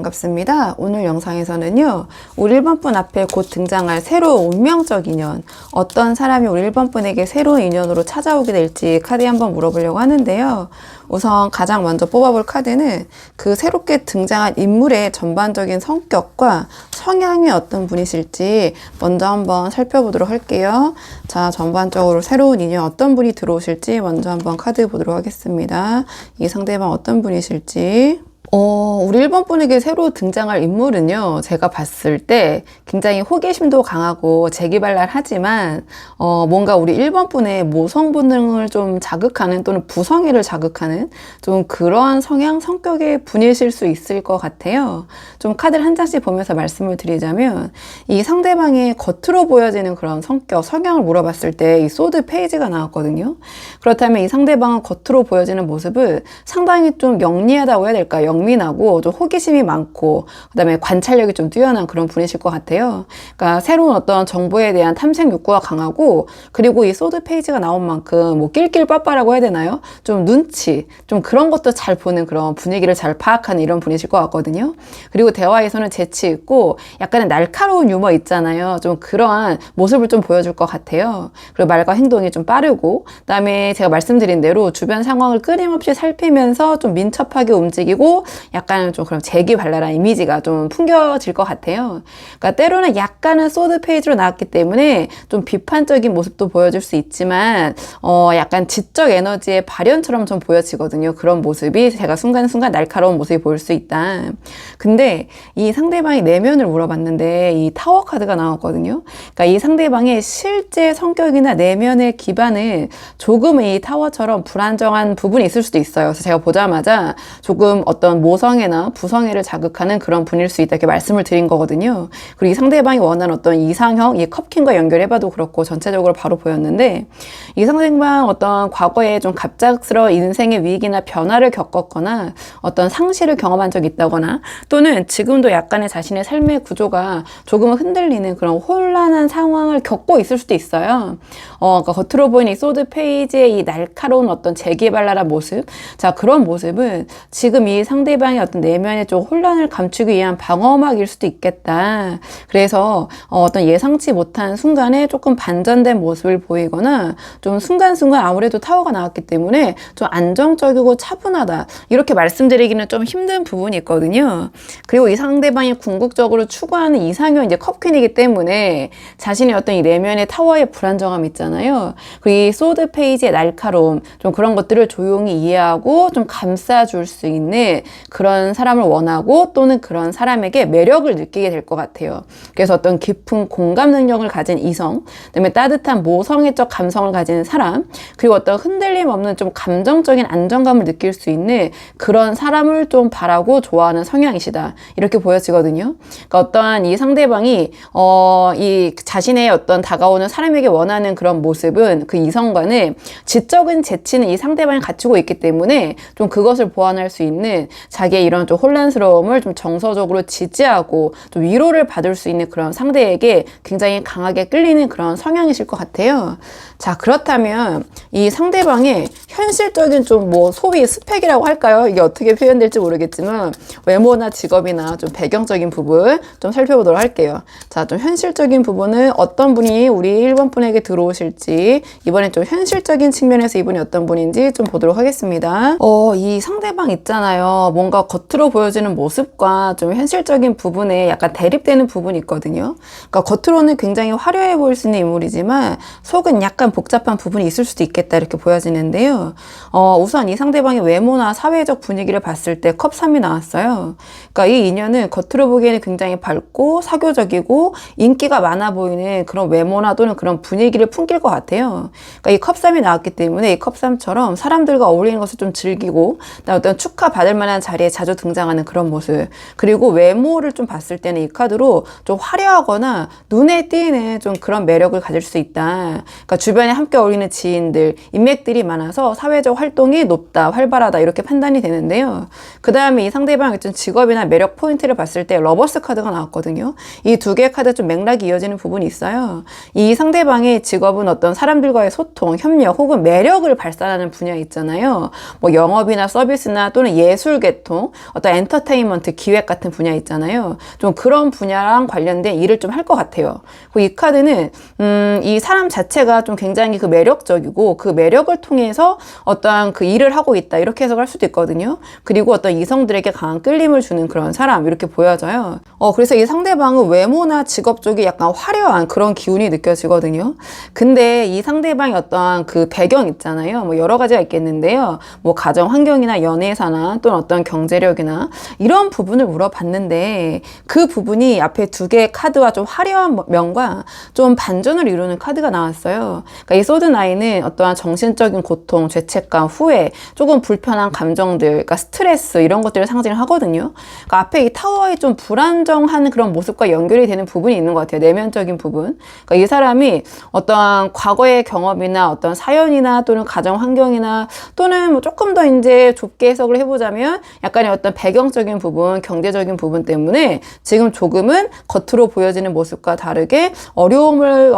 반갑습니다. 오늘 영상에서는요, 우리 1번 분 앞에 곧 등장할 새로운 운명적 인연, 어떤 사람이 우리 1번 분에게 새로운 인연으로 찾아오게 될지 카드에 한번 물어보려고 하는데요. 우선 가장 먼저 뽑아볼 카드는 그 새롭게 등장한 인물의 전반적인 성격과 성향이 어떤 분이실지 먼저 한번 살펴보도록 할게요. 자, 전반적으로 새로운 인연 어떤 분이 들어오실지 먼저 한번 카드 보도록 하겠습니다. 이 상대방 어떤 분이실지. 우리 1번 분에게 새로 등장할 인물은요, 제가 봤을 때 굉장히 호기심도 강하고 재기발랄하지만, 뭔가 우리 1번 분의 모성 본능을 좀 자극하는 또는 부성애를 자극하는 좀 그러한 성향, 성격의 분이실 수 있을 것 같아요. 좀 카드를 한 장씩 보면서 말씀을 드리자면, 이 상대방의 겉으로 보여지는 그런 성격, 성향을 물어봤을 때 이 소드 페이지가 나왔거든요. 그렇다면 이 상대방은 겉으로 보여지는 모습을 상당히 좀 영리하다고 해야 될까요? 영민하고 좀 호기심이 많고 그다음에 관찰력이 좀 뛰어난 그런 분이실 것 같아요. 그러니까 새로운 어떤 정보에 대한 탐색 욕구가 강하고, 그리고 이 소드 페이지가 나온 만큼 뭐 낄낄빠빠라고 해야 되나요? 좀 눈치, 좀 그런 것도 잘 보는 그런 분위기를 잘 파악하는 이런 분이실 것 같거든요. 그리고 대화에서는 재치 있고 약간의 날카로운 유머 있잖아요. 좀 그러한 모습을 좀 보여줄 것 같아요. 그리고 말과 행동이 좀 빠르고, 그다음에 제가 말씀드린 대로 주변 상황을 끊임없이 살피면서 좀 민첩하게 움직이고 약간은 좀 그런 재기발랄한 이미지가 좀 풍겨질 것 같아요. 그러니까 때로는 약간은 소드 페이지로 나왔기 때문에 좀 비판적인 모습도 보여줄 수 있지만, 약간 지적 에너지의 발현처럼 좀 보여지거든요. 그런 모습이 제가 순간순간 날카로운 모습이 보일 수 있다. 근데 이 상대방의 내면을 물어봤는데 이 타워 카드가 나왔거든요. 그러니까 이 상대방의 실제 성격이나 내면의 기반은 조금 이 타워처럼 불안정한 부분이 있을 수도 있어요. 그래서 제가 보자마자 조금 어떤 모성애나 부성애를 자극하는 그런 분일 수 있다 이렇게 말씀을 드린 거거든요. 그리고 이 상대방이 원하는 어떤 이상형, 이 컵킹과 연결해봐도 그렇고 전체적으로 바로 보였는데, 이 상대방 어떤 과거에 좀 갑작스러운 인생의 위기나 변화를 겪었거나 어떤 상실을 경험한 적이 있다거나, 또는 지금도 약간의 자신의 삶의 구조가 조금은 흔들리는 그런 혼란한 상황을 겪고 있을 수도 있어요. 그러니까 겉으로 보이는 이 소드 페이지의 이 날카로운 어떤 재기발랄한 모습, 자, 그런 모습은 지금 이 상대방의 어떤 내면의 좀 혼란을 감추기 위한 방어막일 수도 있겠다. 그래서 어떤 예상치 못한 순간에 조금 반전된 모습을 보이거나, 좀 순간순간 아무래도 타워가 나왔기 때문에 좀 안정적이고 차분하다 이렇게 말씀드리기는 좀 힘든 부분이 있거든요. 그리고 이 상대방이 궁극적으로 추구하는 이상형 이제 컵퀸이기 때문에 자신의 어떤 이 내면의 타워의 불안정함 있잖아요. 그리고 이 소드 페이지의 날카로움, 좀 그런 것들을 조용히 이해하고 좀 감싸줄 수 있는 그런 사람을 원하고, 또는 그런 사람에게 매력을 느끼게 될 것 같아요. 그래서 어떤 깊은 공감 능력을 가진 이성, 그다음에 따뜻한 모성애적 감성을 가진 사람, 그리고 어떤 흔들림 없는 좀 감정적인 안정감을 느낄 수 있는 그런 사람을 좀 바라고 좋아하는 성향이시다 이렇게 보여지거든요. 그러니까 어떠한 이 상대방이 이 자신의 어떤 다가오는 사람에게 원하는 그런 모습은 그 이성과는 지적인 재치는 이 상대방이 갖추고 있기 때문에 좀 그것을 보완할 수 있는 자기의 이런 좀 혼란스러움을 좀 정서적으로 지지하고 좀 위로를 받을 수 있는 그런 상대에게 굉장히 강하게 끌리는 그런 성향이실 것 같아요. 자, 그렇다면 이 상대방의 현실적인 좀 뭐 소위 스펙이라고 할까요? 이게 어떻게 표현될지 모르겠지만 외모나 직업이나 좀 배경적인 부분 좀 살펴보도록 할게요. 자, 좀 현실적인 부분은 어떤 분이 우리 1번 분에게 들어오실지, 이번엔 좀 현실적인 측면에서 이분이 어떤 분인지 좀 보도록 하겠습니다. 이 상대방 있잖아요. 뭔가 겉으로 보여지는 모습과 좀 현실적인 부분에 약간 대립되는 부분이 있거든요. 그러니까 겉으로는 굉장히 화려해 보일 수 있는 인물이지만 속은 약간 복잡한 부분이 있을 수도 있겠다 이렇게 보여지는데요. 우선 이 상대방의 외모나 사회적 분위기를 봤을 때 컵 3이 나왔어요. 그러니까 이 인연은 겉으로 보기에는 굉장히 밝고 사교적이고 인기가 많아 보이는 그런 외모나 또는 그런 분위기를 풍길 것 같아요. 그러니까 이 컵 3이 나왔기 때문에 이 컵 3처럼 사람들과 어울리는 것을 좀 즐기고, 어떤 축하받을 만한 자리에 자주 등장하는 그런 모습, 그리고 외모를 좀 봤을 때는 이 카드로 좀 화려하거나 눈에 띄는 좀 그런 매력을 가질 수 있다. 그러니까 주변에 함께 어울리는 지인들, 인맥들이 많아서 사회적 활동이 높다, 활발하다 이렇게 판단이 되는데요. 그 다음에 이 상대방의 어떤 직업이나 매력 포인트를 봤을 때 러버스 카드가 나왔거든요. 이 두 개의 카드 좀 맥락이 이어지는 부분이 있어요. 이 상대방의 직업은 어떤 사람들과의 소통, 협력 혹은 매력을 발산하는 분야 있잖아요. 뭐 영업이나 서비스나 또는 예술계 문화계통, 어떤 엔터테인먼트, 기획 같은 분야 있잖아요. 좀 그런 분야랑 관련된 일을 좀 할 것 같아요. 이 카드는 이 사람 자체가 좀 굉장히 그 매력적이고 그 매력을 통해서 어떠한 그 일을 하고 있다 이렇게 해석할 수도 있거든요. 그리고 어떤 이성들에게 강한 끌림을 주는 그런 사람 이렇게 보여져요. 그래서 이 상대방은 외모나 직업 쪽이 약간 화려한 그런 기운이 느껴지거든요. 근데 이 상대방이 어떠한 그 배경 있잖아요. 뭐 여러 가지가 있겠는데요. 뭐 가정 환경이나 연애사나 또는 어떤 경제력이나 이런 부분을 물어봤는데 그 부분이 앞에 두 개의 카드와 좀 화려한 면과 좀 반전을 이루는 카드가 나왔어요. 그러니까 이 소드9은 어떠한 정신적인 고통, 죄책감, 후회, 조금 불편한 감정들, 그러니까 스트레스 이런 것들을 상징을 하거든요. 그러니까 앞에 이 타워의 좀 불안정한 그런 모습과 연결이 되는 부분이 있는 것 같아요. 내면적인 부분. 그러니까 이 사람이 어떠한 과거의 경험이나 어떤 사연이나 또는 가정 환경이나 또는 뭐 조금 더 이제 좁게 해석을 해보자면 약간의 어떤 배경적인 부분, 경제적인 부분 때문에 지금 조금은 겉으로 보여지는 모습과 다르게 어려움을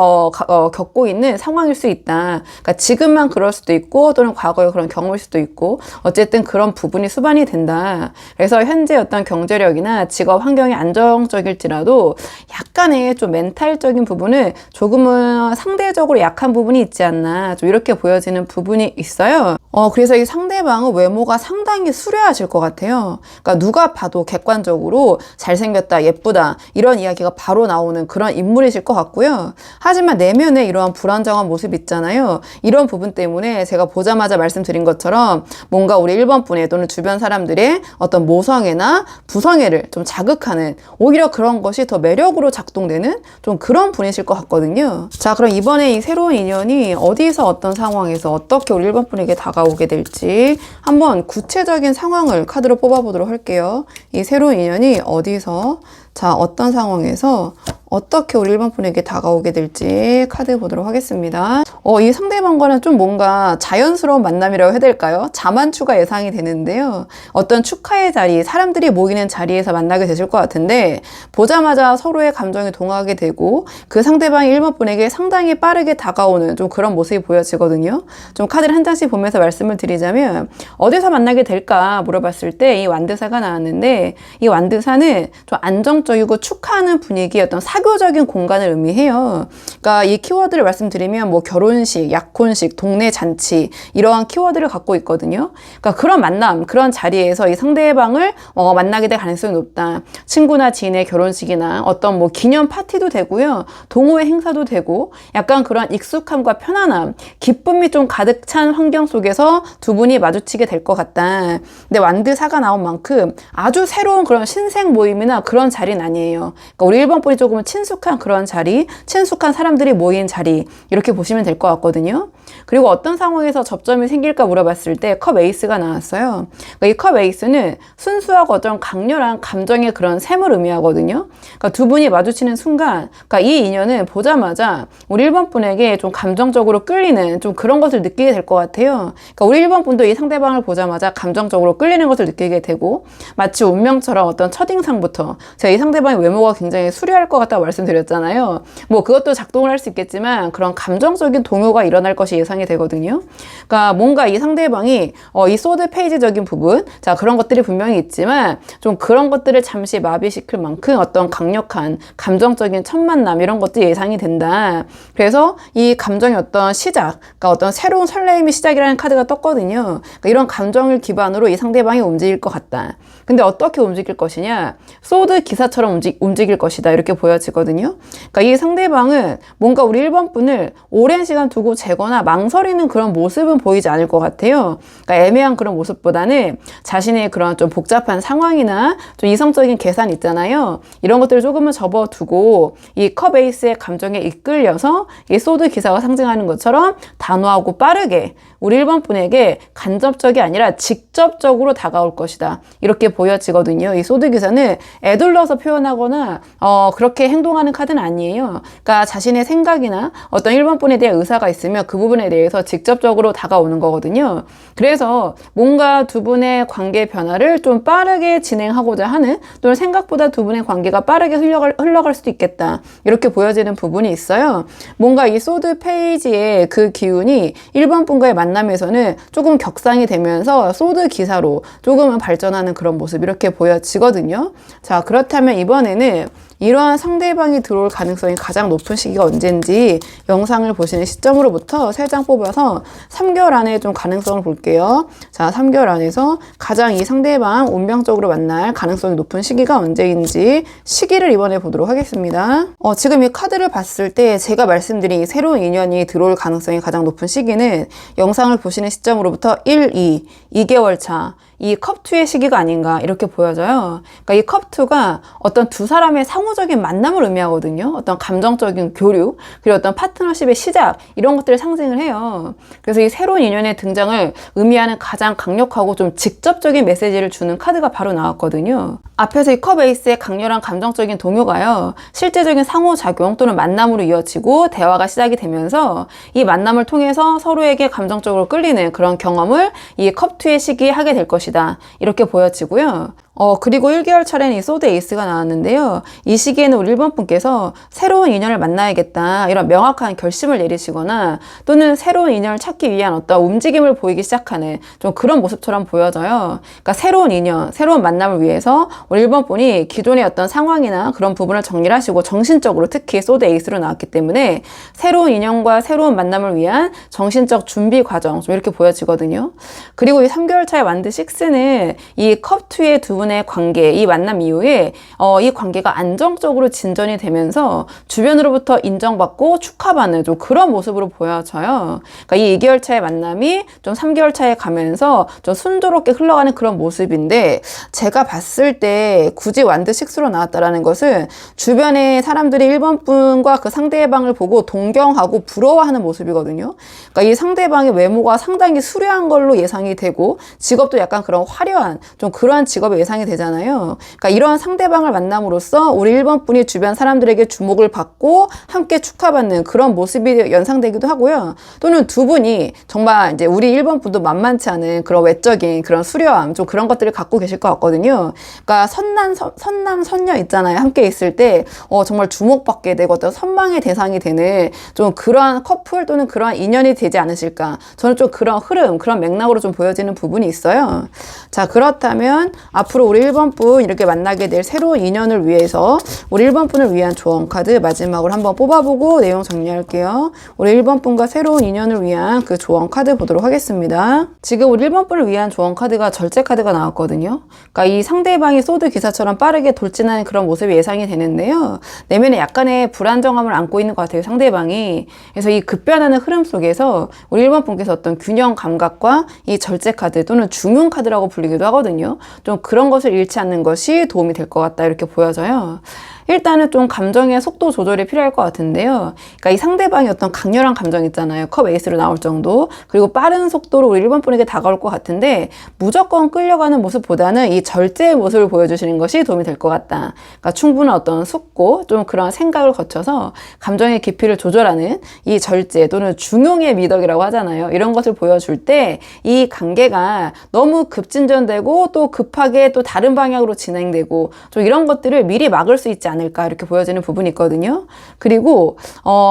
겪고 있는 상황일 수 있다. 그러니까 지금만 그럴 수도 있고 또는 과거의 그런 경험일 수도 있고 어쨌든 그런 부분이 수반이 된다. 그래서 현재 어떤 경제력이나 직업 환경이 안정적일지라도 약간의 좀 멘탈적인 부분은 조금은 상대적으로 약한 부분이 있지 않나 좀 이렇게 보여지는 부분이 있어요. 그래서 이 상대방은 외모가 상당히 수려하실 것 같아요. 그러니까 누가 봐도 객관적으로 잘생겼다, 예쁘다 이런 이야기가 바로 나오는 그런 인물이실 것 같고요. 하지만 내면에 이러한 불안정한 모습 있잖아요. 이런 부분 때문에 제가 보자마자 말씀드린 것처럼 뭔가 우리 1번 분의 또는 주변 사람들의 어떤 모성애나 부성애를 좀 자극하는 오히려 그런 것이 더 매력으로 작동되는 좀 그런 분이실 것 같거든요. 자, 그럼 이번에 이 새로운 인연이 어디서 어떤 상황에서 어떻게 우리 1번 분에게 다가오게 될지 한번 구체적인 상황을 카드로 뽑아보도록 할게요. 이 새로운 인연이 어디서 자, 어떤 상황에서 어떻게 우리 1번 분에게 다가오게 될지 카드 보도록 하겠습니다. 이 상대방과는 좀 뭔가 자연스러운 만남이라고 해야 될까요? 자만추가 예상이 되는데요. 어떤 축하의 자리, 사람들이 모이는 자리에서 만나게 되실 것 같은데 보자마자 서로의 감정이 동하게 되고 그 상대방이 1번 분에게 상당히 빠르게 다가오는 좀 그런 모습이 보여지거든요. 좀 카드를 한 장씩 보면서 말씀을 드리자면 어디서 만나게 될까 물어봤을 때 이 완드사가 나왔는데 이 완드사는 좀 안정적이고 축하하는 분위기 어떤 사교적인 공간을 의미해요. 그러니까 이 키워드를 말씀드리면 뭐 결혼식, 약혼식, 동네 잔치 이러한 키워드를 갖고 있거든요. 그러니까 그런 만남, 그런 자리에서 이 상대방을 만나게 될 가능성이 높다. 친구나 지인의 결혼식이나 어떤 뭐 기념 파티도 되고요. 동호회 행사도 되고 약간 그런 익숙함과 편안함, 기쁨이 좀 가득 찬 환경 속에서 두 분이 마주치게 될 것 같다. 근데 완드사가 나온 만큼 아주 새로운 그런 신생 모임이나 그런 자리는 아니에요. 그러니까 우리 1번 분이 조금 친숙한 그런 자리, 친숙한 사람들이 모인 자리 이렇게 보시면 될 것 같거든요. 그리고 어떤 상황에서 접점이 생길까 물어봤을 때 컵 에이스가 나왔어요. 그러니까 이 컵 에이스는 순수하고 어떤 강렬한 감정의 그런 셈을 의미하거든요. 그러니까 두 분이 마주치는 순간 그러니까 이 인연은 보자마자 우리 1번 분에게 좀 감정적으로 끌리는 좀 그런 것을 느끼게 될 것 같아요. 그러니까 우리 1번 분도 이 상대방을 보자마자 감정적으로 끌리는 것을 느끼게 되고 마치 운명처럼 어떤 첫인상부터 제가 이 상대방의 외모가 굉장히 수려할 것 같다고 말씀드렸잖아요. 뭐 그것도 작동을 할 수 있겠지만 그런 감정적인 동요가 일어날 것이 예상이 되거든요. 그러니까 뭔가 이 상대방이 이 소드 페이지적인 부분 자 그런 것들이 분명히 있지만 좀 그런 것들을 잠시 마비시킬 만큼 어떤 강력한 감정적인 첫 만남 이런 것도 예상이 된다. 그래서 이 감정의 어떤 시작 그러니까 어떤 새로운 설레임이 시작이라는 카드가 떴거든요. 그러니까 이런 감정을 기반으로 이 상대방이 움직일 것 같다. 근데 어떻게 움직일 것이냐 소드 기사처럼 움직일 것이다 이렇게 보여지거든요. 그러니까 이 상대방은 뭔가 우리 1번 분을 오랜 시간 두고 재거나 망설이는 그런 모습은 보이지 않을 것 같아요. 그러니까 애매한 그런 모습보다는 자신의 그런 좀 복잡한 상황이나 좀 이성적인 계산 있잖아요. 이런 것들을 조금은 접어두고 이 컵 에이스의 감정에 이끌려서 이 소드 기사가 상징하는 것처럼 단호하고 빠르게 우리 1번 분에게 간접적이 아니라 직접적으로 다가올 것이다. 이렇게 보여지거든요. 이 소드 기사는 애둘러서 표현하거나 그렇게 행동하는 카드는 아니에요. 그러니까 자신의 생각이나 어떤 1번 분에 대한 의사가 있으면 그 부분에 대해서 직접적으로 다가오는 거거든요. 그래서 뭔가 두 분의 관계 변화를 좀 빠르게 진행하고자 하는, 또는 생각보다 두 분의 관계가 빠르게 흘러갈 수도 있겠다, 이렇게 보여지는 부분이 있어요. 뭔가 이 소드 페이지의 그 기운이 1번 분과의 만남에서는 조금 격상이 되면서 소드 기사로 조금은 발전하는 그런 모습, 이렇게 보여지거든요. 자, 그렇다면 이번에는 이러한 상대방이 들어올 가능성이 가장 높은 시기가 언제인지 영상을 보시는 시점으로부터 3장 뽑아서 3개월 안에 좀 가능성을 볼게요. 자, 3개월 안에서 가장 이 상대방 운명적으로 만날 가능성이 높은 시기가 언제인지 시기를 이번에 보도록 하겠습니다. 지금 이 카드를 봤을 때 제가 말씀드린 새로운 인연이 들어올 가능성이 가장 높은 시기는 영상을 보시는 시점으로부터 2개월 차, 이 컵2의 시기가 아닌가, 이렇게 보여져요. 그러니까 이 컵2가 어떤 두 사람의 상호적인 만남을 의미하거든요. 어떤 감정적인 교류, 그리고 어떤 파트너십의 시작, 이런 것들을 상징을 해요. 그래서 이 새로운 인연의 등장을 의미하는 가장 강력하고 좀 직접적인 메시지를 주는 카드가 바로 나왔거든요. 앞에서 이 컵 에이스의 강렬한 감정적인 동요가요, 실제적인 상호작용 또는 만남으로 이어지고 대화가 시작이 되면서 이 만남을 통해서 서로에게 감정적으로 끌리는 그런 경험을 이 컵2의 시기에 하게 될 것이다, 이렇게 보여지고요. 그리고 1개월 차례는 이 소드 에이스가 나왔는데요. 이 시기에는 우리 1번 분께서 새로운 인연을 만나야겠다, 이런 명확한 결심을 내리시거나, 또는 새로운 인연을 찾기 위한 어떤 움직임을 보이기 시작하는 좀 그런 모습처럼 보여져요. 그러니까 새로운 인연, 새로운 만남을 위해서 우리 1번 분이 기존의 어떤 상황이나 그런 부분을 정리를 하시고, 정신적으로 특히 소드 에이스로 나왔기 때문에 새로운 인연과 새로운 만남을 위한 정신적 준비 과정, 좀 이렇게 보여지거든요. 그리고 이 3개월 차의 완드 6는 이 컵2의 두 분의 관계, 이 만남 이후에 이 관계가 안정적으로 진전이 되면서 주변으로부터 인정받고 축하받는 좀 그런 모습으로 보여져요. 그러니까 이 2개월 차의 만남이 좀 3개월 차에 가면서 좀 순조롭게 흘러가는 그런 모습인데, 제가 봤을 때 굳이 완드 6로 나왔다라는 것은 주변의 사람들이 1번 분과 그 상대방을 보고 동경하고 부러워하는 모습이거든요. 그러니까 이 상대방의 외모가 상당히 수려한 걸로 예상이 되고, 직업도 약간 그런 화려한 좀 그러한 직업의 예상이 되잖아요. 그러니까 이러한 상대방을 만남으로써 우리 1번 분이 주변 사람들에게 주목을 받고 함께 축하받는 그런 모습이 연상되기도 하고요. 또는 두 분이 정말 이제 우리 1번 분도 만만치 않은 그런 외적인 그런 수려함, 좀 그런 것들을 갖고 계실 것 같거든요. 그러니까 선남 선녀 있잖아요. 함께 있을 때 정말 주목받게 되고 어떤 선망의 대상이 되는 좀 그러한 커플 또는 그러한 인연이 되지 않으실까. 저는 좀 그런 흐름, 그런 맥락으로 좀 보여지는 부분이 있어요. 자, 그렇다면 앞으로 우리 1번 분 이렇게 만나게 될 새로운 인연을 위해서 우리 1번 분을 위한 조언 카드 마지막으로 한번 뽑아보고 내용 정리할게요. 우리 1번 분과 새로운 인연을 위한 그 조언 카드 보도록 하겠습니다. 지금 우리 1번 분을 위한 조언 카드가 절제 카드가 나왔거든요. 그러니까 이 상대방이 소드 기사처럼 빠르게 돌진하는 그런 모습이 예상이 되는데요. 내면에 약간의 불안정함을 안고 있는 것 같아요, 상대방이. 그래서 이 급변하는 흐름 속에서 우리 1번 분께서 어떤 균형 감각과 이 절제 카드 또는 중용 카드라고 불리기도 하거든요. 좀 그런 것을 잃지 않는 것이 도움이 될 것 같다, 이렇게 보여져요. 일단은 좀 감정의 속도 조절이 필요할 것 같은데요. 그러니까 이 상대방이 어떤 강렬한 감정 있잖아요. 컵 에이스로 나올 정도. 그리고 빠른 속도로 우리 1번 분에게 다가올 것 같은데, 무조건 끌려가는 모습보다는 이 절제의 모습을 보여주시는 것이 도움이 될 것 같다. 그러니까 충분한 어떤 숙고, 좀 그런 생각을 거쳐서 감정의 깊이를 조절하는 이 절제 또는 중용의 미덕이라고 하잖아요. 이런 것을 보여줄 때 이 관계가 너무 급진전되고 또 급하게 또 다른 방향으로 진행되고 좀 이런 것들을 미리 막을 수 있지 않을까, 이렇게 보여지는 부분이 있거든요. 그리고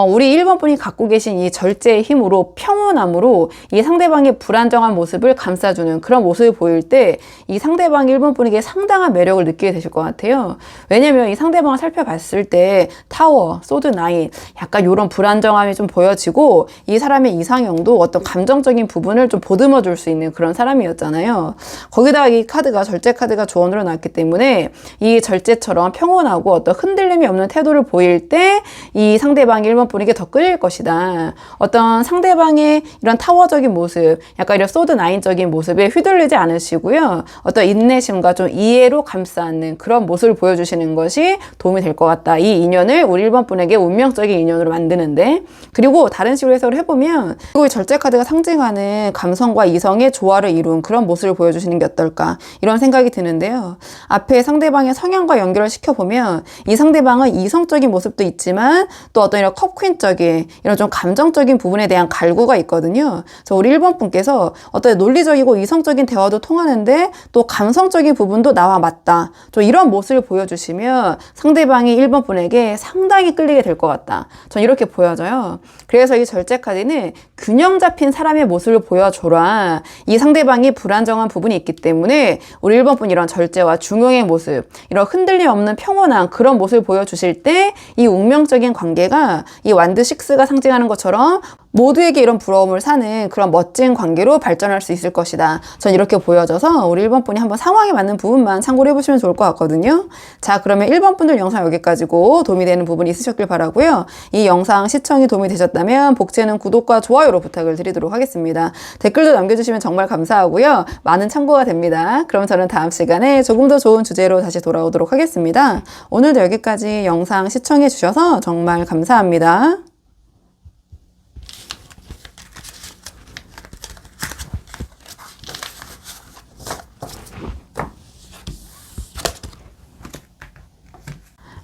우리 1번 분이 갖고 계신 이 절제의 힘으로, 평온함으로 이 상대방의 불안정한 모습을 감싸주는 그런 모습을 보일 때 이 상대방 1번 분에게 상당한 매력을 느끼게 되실 것 같아요. 왜냐면 이 상대방을 살펴봤을 때 타워, 소드 9, 약간 이런 불안정함이 좀 보여지고, 이 사람의 이상형도 어떤 감정적인 부분을 좀 보듬어 줄 수 있는 그런 사람이었잖아요. 거기다가 이 카드가 절제 카드가 조언으로 나왔기 때문에 이 절제처럼 평온하고 어떤 흔들림이 없는 태도를 보일 때 이 상대방이 1번 분에게 더 끌릴 것이다. 어떤 상대방의 이런 타워적인 모습, 약간 이런 소드 9적인 모습에 휘둘리지 않으시고요. 어떤 인내심과 좀 이해로 감싸 안는 그런 모습을 보여주시는 것이 도움이 될 것 같다. 이 인연을 우리 1번 분에게 운명적인 인연으로 만드는데. 그리고 다른 식으로 해석을 해보면, 그리고 이 절제 카드가 상징하는 감성과 이성의 조화를 이룬 그런 모습을 보여주시는 게 어떨까, 이런 생각이 드는데요. 앞에 상대방의 성향과 연결을 시켜보면 이 상대방은 이성적인 모습도 있지만 또 어떤 이런 컵퀸적인 이런 좀 감정적인 부분에 대한 갈구가 있거든요. 그래서 우리 1번 분께서 어떤 논리적이고 이성적인 대화도 통하는데 또 감성적인 부분도 나와 맞다. 좀 이런 모습을 보여주시면 상대방이 1번 분에게 상당히 끌리게 될 것 같다. 전 이렇게 보여져요. 그래서 이 절제 카드는 균형 잡힌 사람의 모습을 보여줘라. 이 상대방이 불안정한 부분이 있기 때문에 우리 1번 분 이런 절제와 중용의 모습, 이런 흔들림 없는 평온한 그런 모습을 보여주실 때 이 운명적인 관계가 이 완드 6가 상징하는 것처럼 모두에게 이런 부러움을 사는 그런 멋진 관계로 발전할 수 있을 것이다. 전 이렇게 보여져서 우리 1번 분이 한번 상황에 맞는 부분만 참고를 해보시면 좋을 것 같거든요. 자, 그러면 1번 분들 영상 여기까지고 도움이 되는 부분이 있으셨길 바라고요. 이 영상 시청이 도움이 되셨다면 복제는 구독과 좋아요로 부탁을 드리도록 하겠습니다. 댓글도 남겨주시면 정말 감사하고요. 많은 참고가 됩니다. 그럼 저는 다음 시간에 조금 더 좋은 주제로 다시 돌아오도록 하겠습니다. 오늘도 여기까지 영상 시청해 주셔서 정말 감사합니다.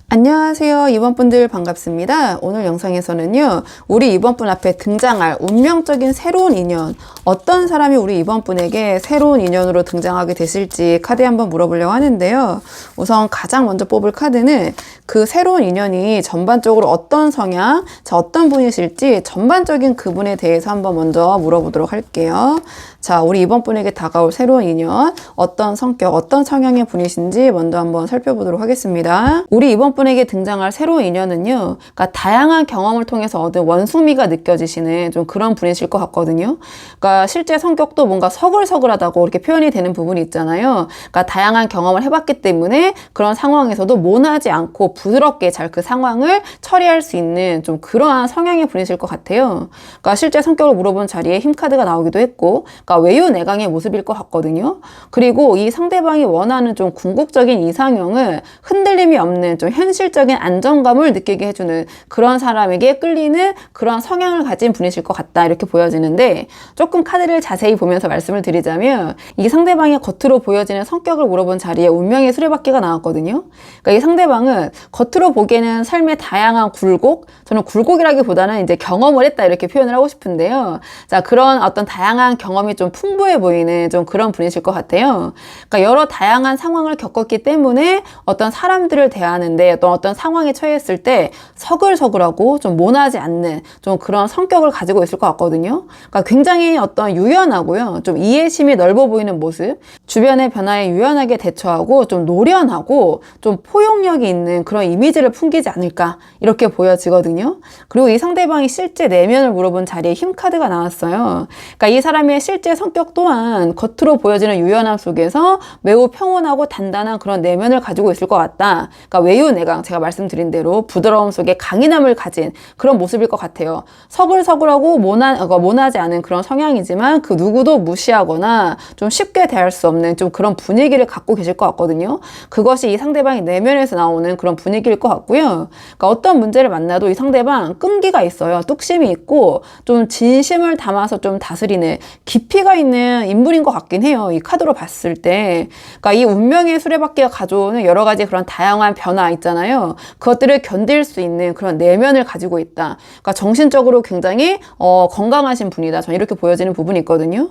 안녕하세요. 2번 분들 반갑습니다. 오늘 영상에서는요, 우리 2번 분 앞에 등장할 운명적인 새로운 인연, 어떤 사람이 우리 2번 분에게 새로운 인연으로 등장하게 되실지 카드에 한번 물어보려고 하는데요. 우선 가장 먼저 뽑을 카드는 그 새로운 인연이 전반적으로 어떤 성향, 어떤 분이실지 전반적인 그분에 대해서 한번 먼저 물어보도록 할게요. 자, 우리 2번 분에게 다가올 새로운 인연, 어떤 성격, 어떤 성향의 분이신지 먼저 한번 살펴보도록 하겠습니다. 우리 2번 분에게 등장할 새로운 인연은요, 그러니까 다양한 경험을 통해서 얻은 원숭미가 느껴지시는 좀 그런 분이실 것 같거든요. 그러니까 실제 성격도 뭔가 서글서글하다고 이렇게 표현이 되는 부분이 있잖아요. 그러니까 다양한 경험을 해봤기 때문에 그런 상황에서도 모나지 않고 부드럽게 잘 그 상황을 처리할 수 있는 좀 그러한 성향의 분이실 것 같아요. 그러니까 실제 성격을 물어본 자리에 힘 카드가 나오기도 했고, 그러니까 외유내강의 모습일 것 같거든요. 그리고 이 상대방이 원하는 좀 궁극적인 이상형은 흔들림이 없는 좀 현실적인 안정감을 느끼게 해주는 그런 사람에게 끌리는 그런 성향을 가진 분이실 것 같다, 이렇게 보여지는데, 조금 카드를 자세히 보면서 말씀을 드리자면 이 상대방의 겉으로 보여지는 성격을 물어본 자리에 운명의 수레바퀴가 나왔거든요. 그러니까 이 상대방은 겉으로 보기에는 삶의 다양한 굴곡, 저는 굴곡이라기보다는 이제 경험을 했다, 이렇게 표현을 하고 싶은데요. 자, 그런 어떤 다양한 경험이 좀 풍부해 보이는 좀 그런 분이실 것 같아요. 그러니까 여러 다양한 상황을 겪었기 때문에 어떤 사람들을 대하는데 어떤 상황에 처했을 때 서글서글하고 좀 모나지 않는 좀 그런 성격을 가지고 있을 것 같거든요. 그러니까 굉장히 어떤 유연하고요, 좀 이해심이 넓어 보이는 모습, 주변의 변화에 유연하게 대처하고 좀 노련하고 좀 포용력이 있는 그런 이미지를 풍기지 않을까, 이렇게 보여지거든요. 그리고 이 상대방이 실제 내면을 물어본 자리에 힘 카드가 나왔어요. 그러니까 이 사람의 실제 성격 또한 겉으로 보여지는 유연함 속에서 매우 평온하고 단단한 그런 내면을 가지고 있을 것 같다. 그러니까 외유내강, 제가 말씀드린 대로 부드러움 속에 강인함을 가진 그런 모습일 것 같아요. 서글서글하고 모나지 않은 그런 성향이지만 그 누구도 무시하거나 좀 쉽게 대할 수 없는 좀 그런 분위기를 갖고 계실 것 같거든요. 그것이 이 상대방의 내면에서 나오는 그런 분위기일 것 같고요. 그러니까 어떤 문제를 만나도 이 상대방 끈기가 있어요. 뚝심이 있고 좀 진심을 담아서 좀 다스리는 깊이가 있는 인물인 것 같긴 해요. 이 카드로 봤을 때. 그러니까 이 운명의 수레바퀴가 가져오는 여러 가지 그런 다양한 변화 있잖아요. 그것들을 견딜 수 있는 그런 내면을 가지고 있다. 그러니까 정신적으로 굉장히 건강하신 분이다. 저는 이렇게 보여지는 부분이 있거든요.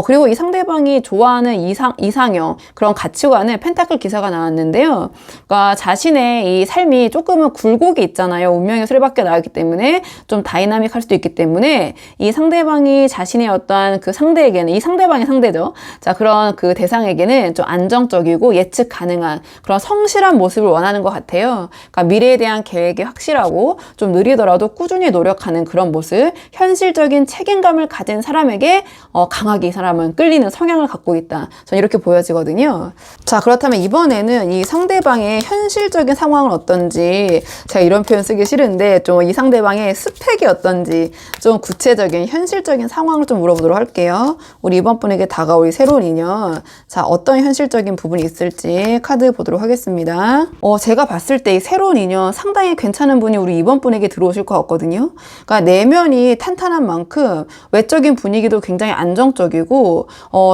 그리고 이 상대방이 좋아하는 이상형, 그런 가치관은 펜타클 기사가 나왔는데요. 그러니까 자신의 이 삶이 조금은 굴곡이 있잖아요. 운명의 수레바퀴가 나왔기 때문에 좀 다이나믹할 수도 있기 때문에 이 상대방이 자신의 어떠한 그 상대에게는, 이 상대방의 상대죠. 자, 그런 그 대상에게는 좀 안정적이고 예측 가능한 그런 성실한 모습을 원하는 것 같아요. 그러니까 미래에 대한 계획이 확실하고 좀 느리더라도 꾸준히 노력하는 그런 모습, 현실적인 책임감을 가진 사람에게 강하게 이 사람은 끌리는 성향을 갖고 있다. 저는 이렇게 보여지거든요. 자, 그렇다면 이번에는 이 상대방의 현실적인 상황은 어떤지, 제가 이런 표현 쓰기 싫은데 좀 이 상대방의 스펙이 어떤지 좀 구체적인 현실적인 상황을 좀 물어보도록 할게요. 우리 이번 분에게 다가올 새로운 인연, 자, 어떤 현실적인 부분이 있을지 카드 보도록 하겠습니다. 제가 봤을 봤을 때 이 새로운 인연 상당히 괜찮은 분이 우리 이번 분에게 들어오실 것 같거든요. 그러니까 내면이 탄탄한 만큼 외적인 분위기도 굉장히 안정적이고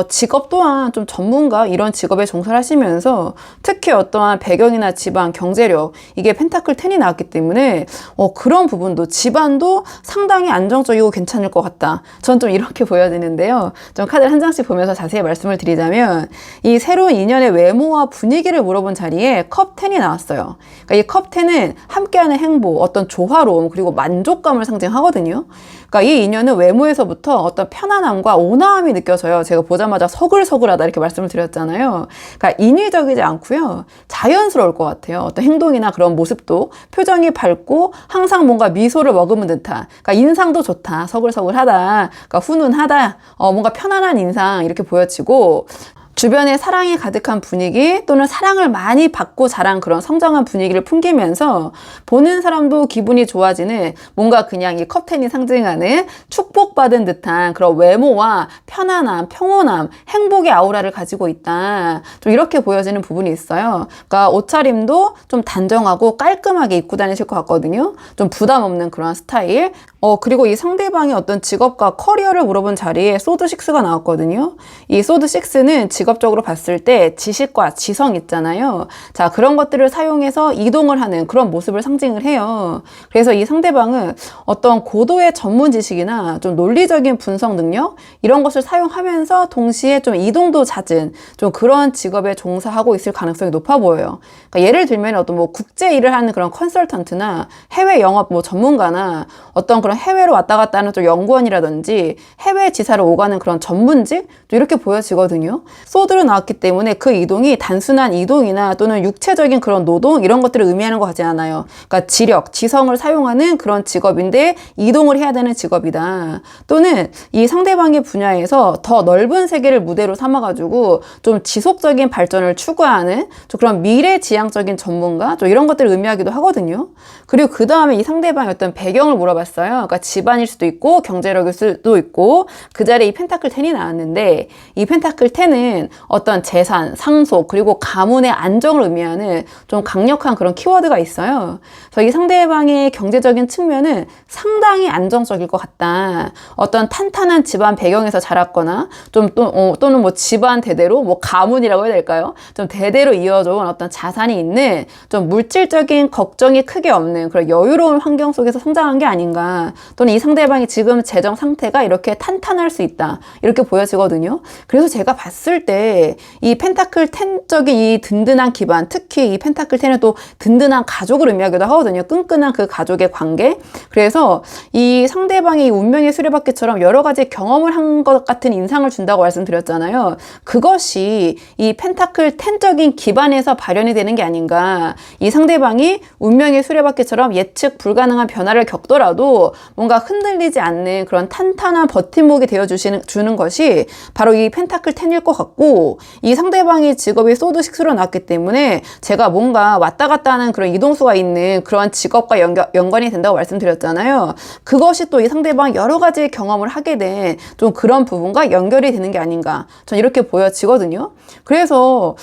직업 또한 좀 전문가 이런 직업에 종사하시면서 특히 어떠한 배경이나 집안, 경제력 이게 펜타클 10이 나왔기 때문에 그런 부분도 집안도 상당히 안정적이고 괜찮을 것 같다. 전 좀 이렇게 보여지는데요. 좀 카드를 한 장씩 보면서 자세히 말씀을 드리자면 이 새로운 인연의 외모와 분위기를 물어본 자리에 컵 10이 나왔어요. 그러니까 이 컵 10은 함께하는 행복, 어떤 조화로움 그리고 만족감을 상징하거든요. 그러니까 이 인연은 외모에서부터 어떤 편안함과 온화함이 느껴져요. 제가 보자마자 서글서글하다 이렇게 말씀을 드렸잖아요. 그러니까 인위적이지 않고요. 자연스러울 것 같아요. 어떤 행동이나 그런 모습도 표정이 밝고 항상 뭔가 미소를 머금은 듯한, 그러니까 인상도 좋다, 서글서글하다, 그러니까 훈훈하다, 뭔가 편안한 인상 이렇게 보여지고 주변에 사랑이 가득한 분위기 또는 사랑을 많이 받고 자란 그런 성장한 분위기를 풍기면서 보는 사람도 기분이 좋아지는 뭔가 그냥 이 컵텐이 상징하는 축복받은 듯한 그런 외모와 편안함, 평온함, 행복의 아우라를 가지고 있다. 좀 이렇게 보여지는 부분이 있어요. 그러니까 옷차림도 좀 단정하고 깔끔하게 입고 다니실 것 같거든요. 좀 부담 없는 그런 스타일. 그리고 이 상대방의 어떤 직업과 커리어를 물어본 자리에 소드 6가 나왔거든요. 이 소드 6는 직업적으로 봤을 때 지식과 지성 있잖아요. 자, 그런 것들을 사용해서 이동을 하는 그런 모습을 상징을 해요. 그래서 이 상대방은 어떤 고도의 전문 지식이나 좀 논리적인 분석 능력 이런 것을 사용하면서 동시에 좀 이동도 잦은 좀 그런 직업에 종사하고 있을 가능성이 높아 보여요. 그러니까 예를 들면 어떤 뭐 국제 일을 하는 그런 컨설턴트나 해외 영업 뭐 전문가나 어떤 그런 해외로 왔다 갔다 하는 좀 연구원이라든지 해외 지사를 오가는 그런 전문직 또 이렇게 보여지거든요. 소드로 나왔기 때문에 그 이동이 단순한 이동이나 또는 육체적인 그런 노동 이런 것들을 의미하는 것 같지 않아요. 그러니까 지력, 지성을 사용하는 그런 직업인데 이동을 해야 되는 직업이다. 또는 이 상대방의 분야에서 더 넓은 세계를 무대로 삼아가지고 좀 지속적인 발전을 추구하는 좀 그런 미래지향적인 전문가 좀 이런 것들을 의미하기도 하거든요. 그리고 그 다음에 이 상대방의 어떤 배경을 물어봤어요. 그러니까 집안일 수도 있고 경제력일 수도 있고 그 자리에 이 펜타클 10이 나왔는데 이 펜타클 10은 어떤 재산, 상속 그리고 가문의 안정을 의미하는 좀 강력한 그런 키워드가 있어요. 그래서 이 상대방의 경제적인 측면은 상당히 안정적일 것 같다. 어떤 탄탄한 집안 배경에서 자랐거나 좀 또는 뭐 집안 대대로 뭐 가문이라고 해야 될까요? 좀 대대로 이어져온 어떤 자산이 있는 좀 물질적인 걱정이 크게 없는 그런 여유로운 환경 속에서 성장한 게 아닌가. 또는 이 상대방이 지금 재정 상태가 이렇게 탄탄할 수 있다. 이렇게 보여지거든요. 그래서 제가 봤을 때 이 펜타클 10적인 이 든든한 기반, 특히 이 펜타클 10은 또 든든한 가족을 의미하기도 하거든요. 끈끈한 그 가족의 관계. 그래서 이 상대방이 운명의 수레바퀴처럼 여러 가지 경험을 한 것 같은 인상을 준다고 말씀드렸잖아요. 그것이 이 펜타클 10적인 기반에서 발현이 되는 게 아닌가. 이 상대방이 운명의 수레바퀴처럼 예측 불가능한 변화를 겪더라도 뭔가 흔들리지 않는 그런 탄탄한 버팀목이 되어주는 것이 바로 이 펜타클 10일 것 같고, 이 상대방의 직업이 소드 6로 나왔기 때문에 제가 뭔가 왔다 갔다 하는 그런 이동수가 있는 그러한 직업과 연관이 된다고 말씀드렸잖아요. 그것이 또 이 상대방 여러 가지 경험을 하게 된 좀 그런 부분과 연결이 되는 게 아닌가, 전 이렇게 보여지거든요. 그래서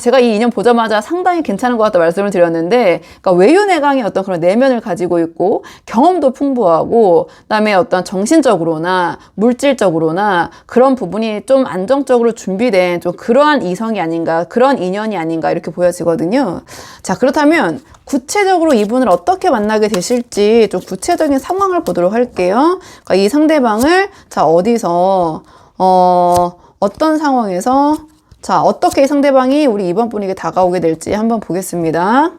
제가 이 인연 보자마자 상당히 괜찮은 것 같다 말씀을 드렸는데, 그러니까 외유내강의 어떤 그런 내면을 가지고 있고 경험도 풍부하고 그다음에 어떤 정신적으로나 물질적으로나 그런 부분이 좀 안정적으로 준비된 좀 그러한 이성이 아닌가, 그런 인연이 아닌가 이렇게 보여지거든요. 자, 그렇다면 구체적으로 이분을 어떻게 만나게 되실지 좀 구체적인 상황을 보도록 할게요. 그러니까 이 상대방을 어디서 어떤 상황에서 어떻게 상대방이 우리 이번 분에게 다가오게 될지 한번 보겠습니다.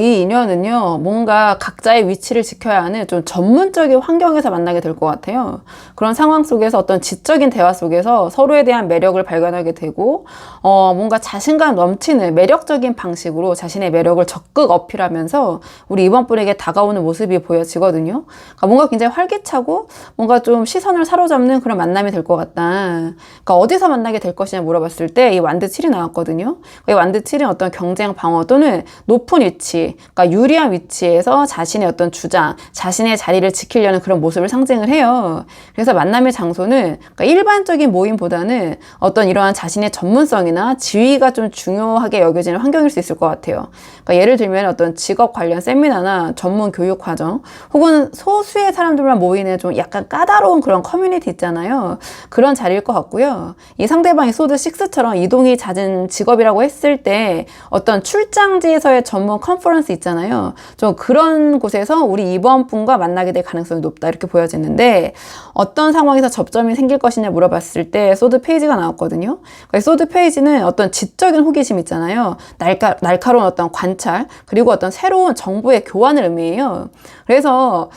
이 인연은요, 뭔가 각자의 위치를 지켜야 하는 좀 전문적인 환경에서 만나게 될 것 같아요. 그런 상황 속에서 어떤 지적인 대화 속에서 서로에 대한 매력을 발견하게 되고, 뭔가 자신감 넘치는 매력적인 방식으로 자신의 매력을 적극 어필하면서 우리 이번 분에게 다가오는 모습이 보여지거든요. 그러니까 뭔가 굉장히 활기차고 뭔가 좀 시선을 사로잡는 그런 만남이 될 것 같다. 그러니까 어디서 만나게 될 것이냐 물어봤을 때 이 완드 7이 나왔거든요. 이 완드 7은 어떤 경쟁 방어 또는 높은 위치, 그러니까 유리한 위치에서 자신의 어떤 주장, 자신의 자리를 지키려는 그런 모습을 상징을 해요. 그래서 만남의 장소는 그러니까 일반적인 모임보다는 어떤 이러한 자신의 전문성이나 지위가 좀 중요하게 여겨지는 환경일 수 있을 것 같아요. 그러니까 예를 들면 어떤 직업 관련 세미나나 전문 교육 과정, 혹은 소수의 사람들만 모이는 좀 약간 까다로운 그런 커뮤니티 있잖아요. 그런 자리일 것 같고요. 이 상대방이 소드 6처럼 이동이 잦은 직업이라고 했을 때 어떤 출장지에서의 전문 컨퍼런스 있잖아요. 좀 그런 곳에서 우리 이번 분과 만나게 될 가능성이 높다 이렇게 보여지는데, 어떤 상황에서 접점이 생길 것이냐 물어봤을 때 소드 페이지가 나왔거든요. 그러니까 소드 페이지는 어떤 지적인 호기심 있잖아요. 날카로운 어떤 관찰, 그리고 어떤 새로운 정보의 교환을 의미해요. 그래서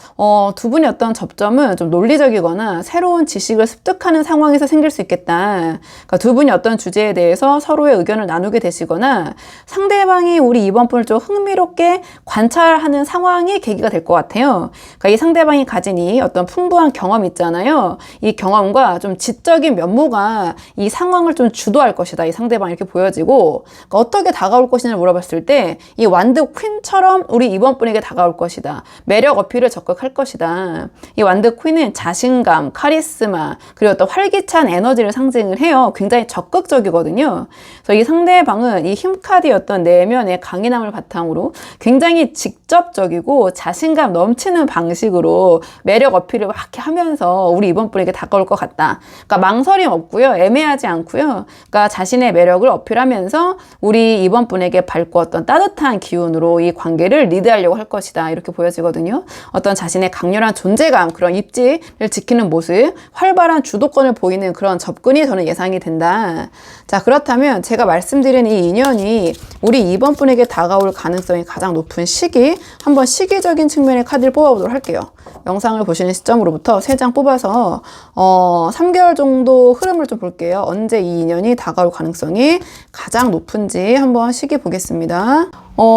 두 분의 어떤 접점은 좀 논리적이거나 새로운 지식을 습득하는 상황에서 생길 수 있겠다. 그러니까 두 분이 어떤 주제에 대해서 서로의 의견을 나누게 되시거나 상대방이 우리 이번 분을 좀 흥미롭게 관찰하는 상황이 계기가 될 것 같아요. 그러니까 이 상대방이 가진 이 어떤 풍부한 경험 있잖아요. 이 경험과 좀 지적인 면모가 이 상황을 좀 주도할 것이다. 이 상대방이 이렇게 보여지고, 그러니까 어떻게 다가올 것이냐를 물어봤을 때 이 완드 퀸처럼 우리 이번 분에게 다가올 것이다. 매력 어필을 적극할 것이다. 이 완드 퀸은 자신감, 카리스마, 그리고 어떤 활기찬 에너지를 상징을 해요. 굉장히 적극적이거든요. 그래서 이 상대방은 이 힘카드의 어떤 내면의 강인함을 바탕으로 굉장히 직접적이고 자신감 넘치는 방식으로 매력 어필을 막 이렇게 하면서 우리 이번 분에게 다가올 것 같다. 그러니까 망설임 없고요. 애매하지 않고요. 그러니까 자신의 매력을 어필하면서 우리 이번 분에게 밝고 어떤 따뜻한 기운으로 이 관계를 리드하려고 할 것이다. 이렇게 보여지거든요. 어떤 자신의 강렬한 존재감, 그런 입지를 지키는 모습, 활발한 주도권을 보이는 그런 접근이 저는 예상이 된다. 자, 그렇다면 제가 말씀드린 이 인연이 우리 이번 분에게 다가올 가능성이 가장 높은 시기, 한번 시기적인 측면의 카드를 뽑아보도록 할게요. 영상을 보시는 시점으로부터 3장 뽑아서 3개월 정도 흐름을 좀 볼게요. 언제 이 인연이 다가올 가능성이 가장 높은지 한번 시기 보겠습니다.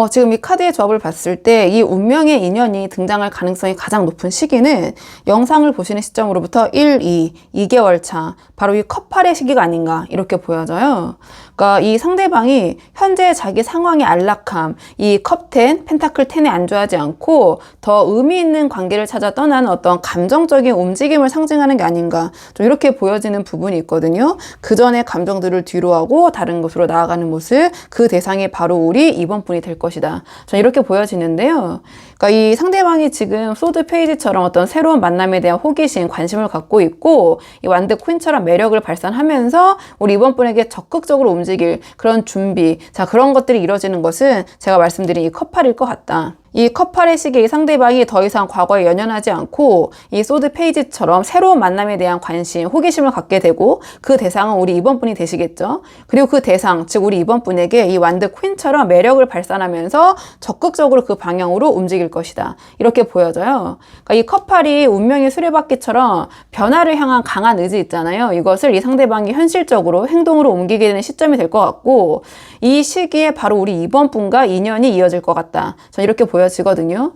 지금 이 카드의 조합을 봤을 때 이 운명의 인연이 등장할 가능성이 가장 높은 시기는 영상을 보시는 시점으로부터 2개월 차, 바로 이 컵8의 시기가 아닌가 이렇게 보여져요. 그러니까 이 상대방이 현재 자기 상황의 안락함, 이 컵10, 펜타클 10에 안주하지 않고 더 의미 있는 관계를 찾아 떠나는 어떤 감정적인 움직임을 상징하는 게 아닌가, 좀 이렇게 보여지는 부분이 있거든요. 그 전에 감정들을 뒤로하고 다른 곳으로 나아가는 모습, 그 대상이 바로 우리 이번 분이 될 것이다. 전 이렇게 보여지는데요. 그러니까 이 상대방이 지금 소드 페이지처럼 어떤 새로운 만남에 대한 호기심, 관심을 갖고 있고, 이 완드 퀸처럼 매력을 발산하면서 우리 이번 분에게 적극적으로 움직일 그런 준비, 자, 그런 것들이 이루어지는 것은 제가 말씀드린 이 컵8일 것 같다. 이 컵8의 시기에 이 상대방이 더 이상 과거에 연연하지 않고 이 소드 페이지처럼 새로운 만남에 대한 관심, 호기심을 갖게 되고, 그 대상은 우리 이번 분이 되시겠죠. 그리고 그 대상, 즉 우리 이번 분에게 이 완드 퀸처럼 매력을 발산하면서 적극적으로 그 방향으로 움직일 것이다. 이렇게 보여져요. 그러니까 이 컵8이 운명의 수레바퀴처럼 변화를 향한 강한 의지 있잖아요. 이것을 이 상대방이 현실적으로 행동으로 옮기게 되는 시점이 될 것 같고, 이 시기에 바로 우리 이번 분과 인연이 이어질 것 같다. 전 이렇게 보여지거든요.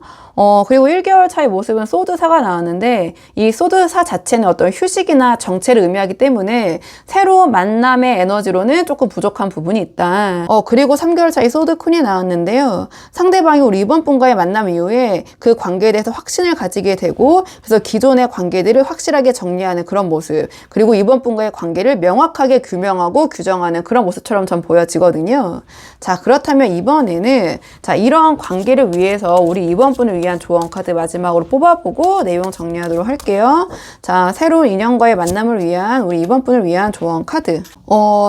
그리고 1개월 차의 모습은 소드사가 나왔는데, 이 소드사 자체는 어떤 휴식이나 정체를 의미하기 때문에 새로운 만남의 에너지로는 조금 부족한 부분이 있다. 그리고 3개월 차의 소드쿤이 나왔는데요. 상대방이 우리 이번 분과의 만남 이후에 그 관계에 대해서 확신을 가지게 되고, 그래서 기존의 관계들을 확실하게 정리하는 그런 모습, 그리고 이번 분과의 관계를 명확하게 규명하고 규정하는 그런 모습처럼 전 보여지거든요. 자, 그렇다면 이번에는 자, 이러한 관계를 위해서 우리 이번 분을 위한 조언 카드 마지막으로 뽑아보고 내용 정리하도록 할게요. 자, 새로운 인연과의 만남을 위한, 우리 이번 분을 위한 조언 카드.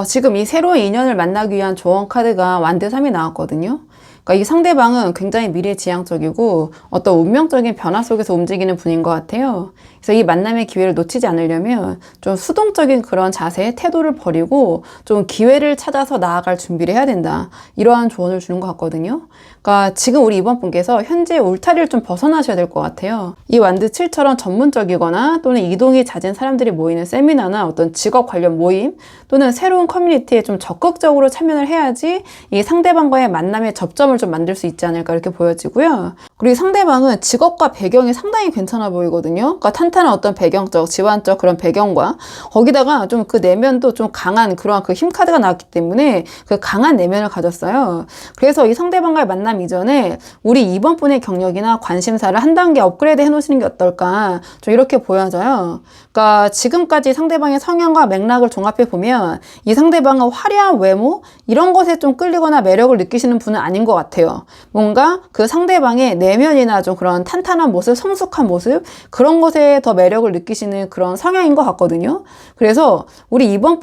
지금 이 새로운 인연을 만나기 위한 조언 카드가 완드 3이 나왔거든요. 그러니까 이 상대방은 굉장히 미래지향적이고 어떤 운명적인 변화 속에서 움직이는 분인 것 같아요. 그래서 이 만남의 기회를 놓치지 않으려면 좀 수동적인 그런 자세, 태도를 버리고 좀 기회를 찾아서 나아갈 준비를 해야 된다. 이러한 조언을 주는 것 같거든요. 그러니까 지금 우리 이번 분께서 현재의 울타리를 좀 벗어나셔야 될 것 같아요. 이 완드 7처럼 전문적이거나 또는 이동이 잦은 사람들이 모이는 세미나나 어떤 직업 관련 모임 또는 새로운 커뮤니티에 좀 적극적으로 참여를 해야지 이 상대방과의 만남의 접점을 좀 만들 수 있지 않을까 이렇게 보여지고요. 그리고 상대방은 직업과 배경이 상당히 괜찮아 보이거든요. 그러니까 탄탄한 어떤 배경적, 집안적 그런 배경과 거기다가 좀 그 내면도 좀 강한 그러한 그 힘카드가 나왔기 때문에 그 강한 내면을 가졌어요. 그래서 이 상대방과의 만남 이전에 우리 이번 분의 경력이나 관심사를 한 단계 업그레이드 해놓으시는 게 어떨까 좀 이렇게 보여져요. 그러니까 지금까지 상대방의 성향과 맥락을 종합해 보면 이 상대방의 화려한 외모 이런 것에 좀 끌리거나 매력을 느끼시는 분은 아닌 것 같아요. 뭔가 그 상대방의 내면이나 좀 그런 탄탄한 모습, 성숙한 모습 그런 것에 더 매력을 느끼시는 그런 성향인 것 같거든요. 그래서 우리 이번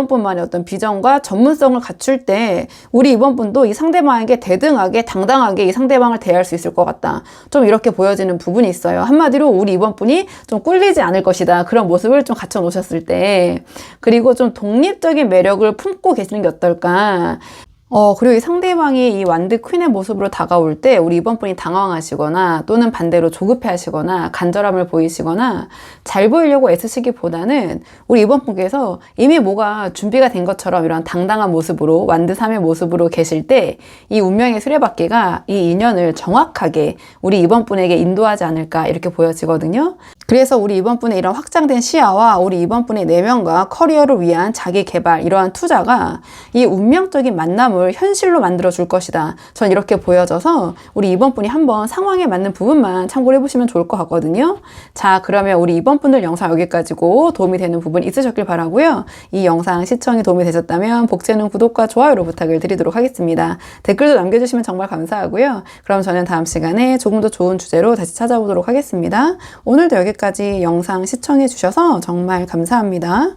분만의 어떤 비전과 전문성을 갖출 때 우리 이번 분도 이 상대방에게 대등하게 당당하게 이 상대방을 대할 수 있을 것 같다. 좀 이렇게 보여지는 부분이 있어요. 한마디로 우리 이번 분이 좀 꿀리지 않을 것이다. 그런 모습을 좀 갖춰 놓으셨을 때 그리고 좀 독립적인 매력을 품고 계시는 게 어떨까. 그리고 이 상대방이 이 완드 퀸의 모습으로 다가올 때 우리 이번 분이 당황하시거나 또는 반대로 조급해 하시거나 간절함을 보이시거나 잘 보이려고 애쓰시기보다는 우리 이번 분께서 이미 뭐가 준비가 된 것처럼 이런 당당한 모습으로 완드 3의 모습으로 계실 때 이 운명의 수레바퀴가 이 인연을 정확하게 우리 이번 분에게 인도하지 않을까 이렇게 보여지거든요. 그래서 우리 이번 분의 이런 확장된 시야와 우리 이번 분의 내면과 커리어를 위한 자기 개발 이러한 투자가 이 운명적인 만남을 현실로 만들어 줄 것이다. 전 이렇게 보여져서 우리 이번 분이 한번 상황에 맞는 부분만 참고를 해보시면 좋을 것 같거든요. 자, 그러면 우리 이번 분들 영상 여기까지고 도움이 되는 부분 있으셨길 바라고요. 이 영상 시청이 도움이 되셨다면 복제는 구독과 좋아요로 부탁을 드리도록 하겠습니다. 댓글도 남겨주시면 정말 감사하고요. 그럼 저는 다음 시간에 조금 더 좋은 주제로 다시 찾아오도록 하겠습니다. 오늘도 여기까지 영상 시청해 주셔서 정말 감사합니다.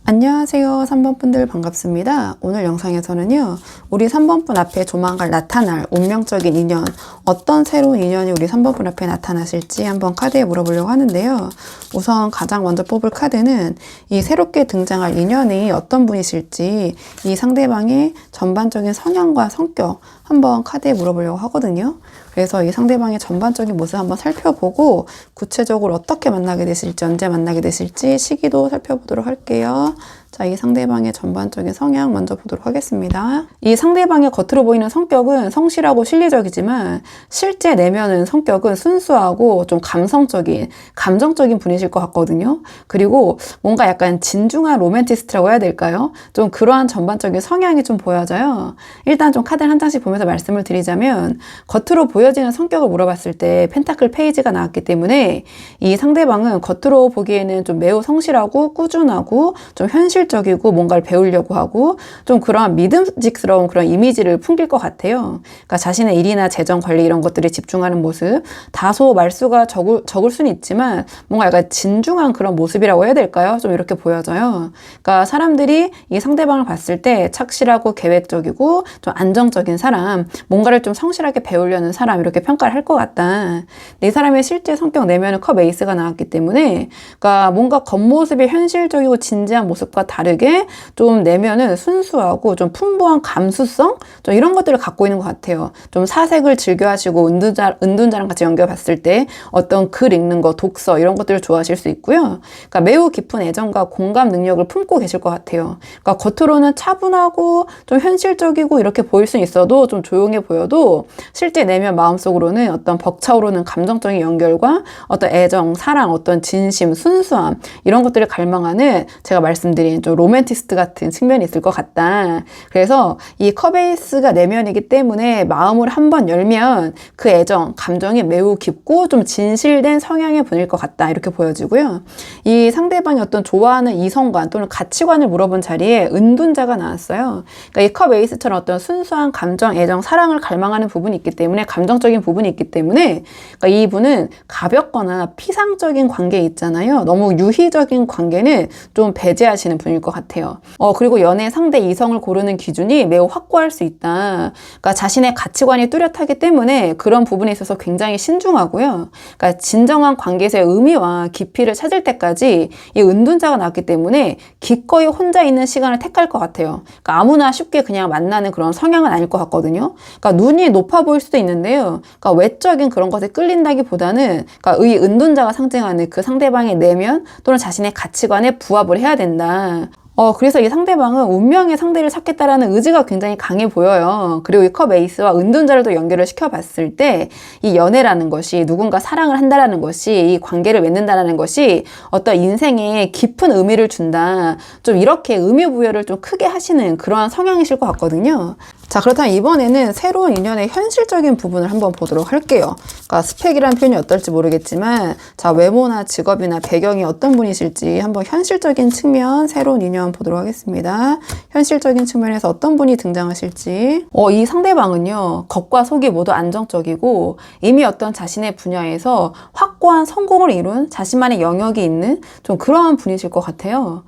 안녕하세요. 3번 분들 반갑습니다. 오늘 영상에서는요. 우리 3번 분 앞에 조만간 나타날 운명적인 인연, 어떤 새로운 인연이 우리 3번 분 앞에 나타나실지 한번 카드에 물어보려고 하는데요. 우선 가장 먼저 뽑을 카드는 이 새롭게 등장할 인연이 어떤 분이실지 이 상대방의 전반적인 성향과 성격 한번 카드에 물어보려고 하거든요. 그래서 이 상대방의 전반적인 모습 한번 살펴보고 구체적으로 어떻게 만나게 되실지, 언제 만나게 되실지 시기도 살펴보도록 할게요. 자, 이 상대방의 전반적인 성향 먼저 보도록 하겠습니다. 이 상대방의 겉으로 보이는 성격은 성실하고 실리적이지만 실제 내면은 성격은 순수하고 좀 감정적인 분이실 것 같거든요. 그리고 뭔가 약간 진중한 로맨티스트라고 해야 될까요? 좀 그러한 전반적인 성향이 좀 보여져요. 일단 좀 카드를 한 장씩 보면서 말씀을 드리자면 겉으로 보여지는 성격을 물어봤을 때 펜타클 페이지가 나왔기 때문에 이 상대방은 겉으로 보기에는 좀 매우 성실하고 꾸준하고 좀 현실적이고 뭔가를 배우려고 하고 좀 그런 믿음직스러운 그런 이미지를 풍길 것 같아요. 그러니까 자신의 일이나 재정 관리 이런 것들에 집중하는 모습, 다소 말수가 적을 수는 있지만 뭔가 약간 진중한 그런 모습이라고 해야 될까요? 좀 이렇게 보여져요. 그러니까 사람들이 이 상대방을 봤을 때 착실하고 계획적이고 좀 안정적인 사람, 뭔가를 좀 성실하게 배우려는 사람 이렇게 평가를 할 것 같다. 근데 이 사람의 실제 성격 내면은 컵 에이스가 나왔기 때문에 그러니까 뭔가 겉모습이 현실적이고 진지한 모습과 다르게 좀 내면은 순수하고 좀 풍부한 감수성 좀 이런 것들을 갖고 있는 것 같아요. 좀 사색을 즐겨 하시고 은둔자랑 같이 연결 봤을 때 어떤 글 읽는 거, 독서 이런 것들을 좋아하실 수 있고요. 그러니까 매우 깊은 애정과 공감 능력을 품고 계실 것 같아요. 그러니까 겉으로는 차분하고 좀 현실적이고 이렇게 보일 수 있어도 좀 조용해 보여도 실제 내면 마음속으로는 어떤 벅차오르는 감정적인 연결과 어떤 애정, 사랑, 어떤 진심, 순수함 이런 것들을 갈망하는 제가 말씀드린 좀 로맨티스트 같은 측면이 있을 것 같다. 그래서 이 컵에이스가 내면이기 때문에 마음을 한번 열면 그 애정, 감정이 매우 깊고 좀 진실된 성향의 분일 것 같다. 이렇게 보여지고요. 이 상대방이 어떤 좋아하는 이성관 또는 가치관을 물어본 자리에 은둔자가 나왔어요. 그러니까 이 컵에이스처럼 어떤 순수한 감정, 애정, 사랑을 갈망하는 부분이 있기 때문에 감정적인 부분이 있기 때문에 그러니까 이분은 가볍거나 피상적인 관계 있잖아요. 너무 유희적인 관계는 좀 배제하시는 분일 것 같아요. 그리고 연애 상대 이성을 고르는 기준이 매우 확고할 수 있다. 그러니까 자신의 가치관이 뚜렷하기 때문에 그런 부분에 있어서 굉장히 신중하고요. 그러니까 진정한 관계에서의 의미와 깊이를 찾을 때까지 이 은둔자가 나왔기 때문에 기꺼이 혼자 있는 시간을 택할 것 같아요. 그러니까 아무나 쉽게 그냥 만나는 그런 성향은 아닐 것 같거든요. 그러니까 눈이 높아 보일 수도 있는데요. 같아요. 그러니까 외적인 그런 것에 끌린다기보다는 그러니까 의 은둔자가 상징하는 그 상대방의 내면 또는 자신의 가치관에 부합을 해야 된다. 그래서 이 상대방은 운명의 상대를 찾겠다라는 의지가 굉장히 강해 보여요. 그리고 이 컵 에이스와 은둔자를 또 연결을 시켜봤을 때 이 연애라는 것이 누군가 사랑을 한다라는 것이 이 관계를 맺는다라는 것이 어떤 인생에 깊은 의미를 준다. 좀 이렇게 의미 부여를 좀 크게 하시는 그러한 성향이실 것 같거든요. 자, 그렇다면 이번에는 새로운 인연의 현실적인 부분을 한번 보도록 할게요. 그러니까 스펙이라는 표현이 어떨지 모르겠지만 자, 외모나 직업이나 배경이 어떤 분이실지 한번 현실적인 측면 새로운 인연 보도록 하겠습니다. 현실적인 측면에서 어떤 분이 등장하실지. 이 상대방은요, 겉과 속이 모두 안정적이고 이미 어떤 자신의 분야에서 확고한 성공을 이룬 자신만의 영역이 있는 좀 그러한 분이실 것 같아요.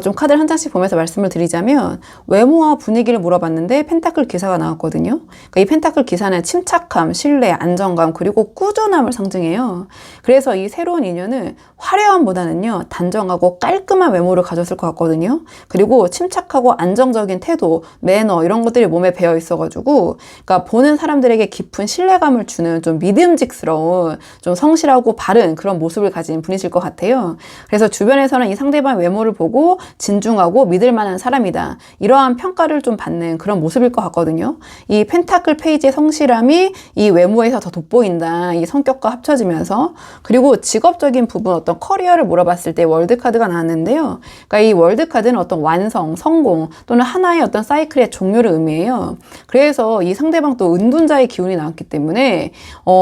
좀 카드를 한 장씩 보면서 말씀을 드리자면 외모와 분위기를 물어봤는데 펜타클 기사가 나왔거든요. 그러니까 이 펜타클 기사는 침착함, 신뢰, 안정감 그리고 꾸준함을 상징해요. 그래서 이 새로운 인연은 화려함보다는요 단정하고 깔끔한 외모를 가졌을 것 같거든요. 그리고 침착하고 안정적인 태도, 매너 이런 것들이 몸에 배어 있어가지고 그러니까 보는 사람들에게 깊은 신뢰감을 주는 좀 믿음직스러운 좀 성실하고 바른 그런 모습을 가진 분이실 것 같아요. 그래서 주변에서는 이 상대방의 외모를 보고 진중하고 믿을 만한 사람이다. 이러한 평가를 좀 받는 그런 모습일 것 같거든요. 이 펜타클 페이지의 성실함이 이 외모에서 더 돋보인다. 이 성격과 합쳐지면서. 그리고 직업적인 부분 어떤 커리어를 물어봤을 때 월드카드가 나왔는데요. 그러니까 이 월드카드는 어떤 완성, 성공 또는 하나의 어떤 사이클의 종료를 의미해요. 그래서 이 상대방 또 은둔자의 기운이 나왔기 때문에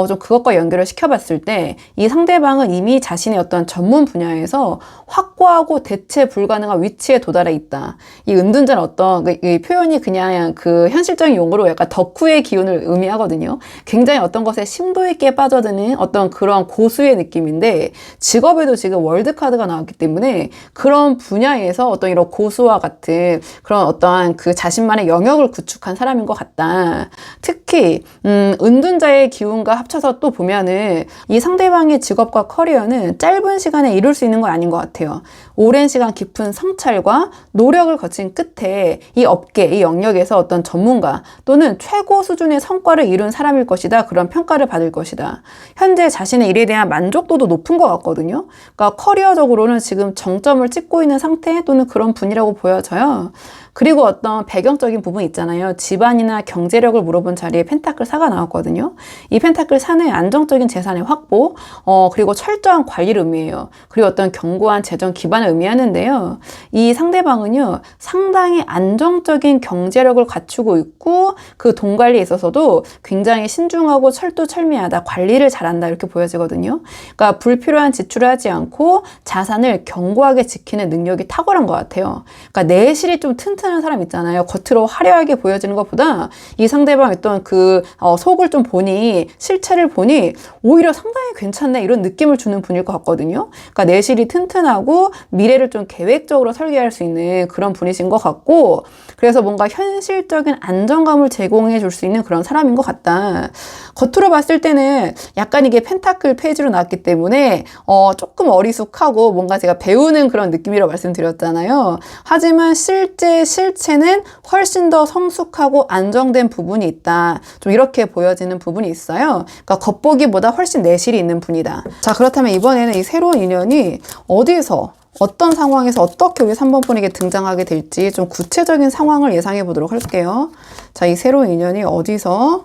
좀 그것과 연결을 시켜봤을 때 이 상대방은 이미 자신의 어떤 전문 분야에서 확고하고 대체 불가능한 위치에 도달해 있다. 이 은둔자는 어떤 이 표현이 그냥 그 현실적인 용어로 약간 덕후의 기운을 의미하거든요. 굉장히 어떤 것에 심도 있게 빠져드는 어떤 그런 고수의 느낌인데 직업에도 지금 월드카드가 나왔기 때문에 그런 분야에서 어떤 이런 고수와 같은 그런 어떠한 그 자신만의 영역을 구축한 사람인 것 같다. 특히 은둔자의 기운과 합쳐서 또 보면은 이 상대방의 직업과 커리어는 짧은 시간에 이룰 수 있는 건 아닌 것 같아요. 오랜 시간 깊은 성찰과 노력을 거친 끝에 이 업계, 이 영역에서 어떤 전문가 또는 최고 수준의 성과를 이룬 사람일 것이다. 그런 평가를 받을 것이다. 현재 자신의 일에 대한 만족도도 높은 것 같거든요. 그러니까 커리어적으로는 지금 정점을 찍고 있는 상태 또는 그런 분이라고 보여져요. 그리고 어떤 배경적인 부분 있잖아요. 집안이나 경제력을 물어본 자리에 펜타클 4가 나왔거든요. 이 펜타클 4는 안정적인 재산의 확보, 그리고 철저한 관리를 의미해요. 그리고 어떤 견고한 재정 기반을 의미하는데요. 이 상대방은요, 상당히 안정적인 경제력을 갖추고 있고 그 돈 관리에 있어서도 굉장히 신중하고 철두철미하다, 관리를 잘한다 이렇게 보여지거든요. 그러니까 불필요한 지출을 하지 않고 자산을 견고하게 지키는 능력이 탁월한 것 같아요. 그러니까 내실이 좀 튼튼한 사람 있잖아요. 겉으로 화려하게 보여지는 것보다 이 상대방 어떤 그 속을 좀 보니 실체를 보니 오히려 상당히 괜찮네 이런 느낌을 주는 분일 것 같거든요. 그러니까 내실이 튼튼하고 미래를 좀 계획적으로 설계할 수 있는 그런 분이신 것 같고 그래서 뭔가 현실적인 안정감을 제공해 줄 수 있는 그런 사람인 것 같다. 겉으로 봤을 때는 약간 이게 펜타클 페이지로 나왔기 때문에 조금 어리숙하고 뭔가 제가 배우는 그런 느낌이라고 말씀드렸잖아요. 하지만 실제 실체는 훨씬 더 성숙하고 안정된 부분이 있다. 좀 이렇게 보여지는 부분이 있어요. 그러니까 겉보기보다 훨씬 내실이 있는 분이다. 자, 그렇다면 이번에는 이 새로운 인연이 어디서 어떤 상황에서 어떻게 우리 3번 분에게 등장하게 될지 좀 구체적인 상황을 예상해 보도록 할게요. 자, 이 새로운 인연이 어디서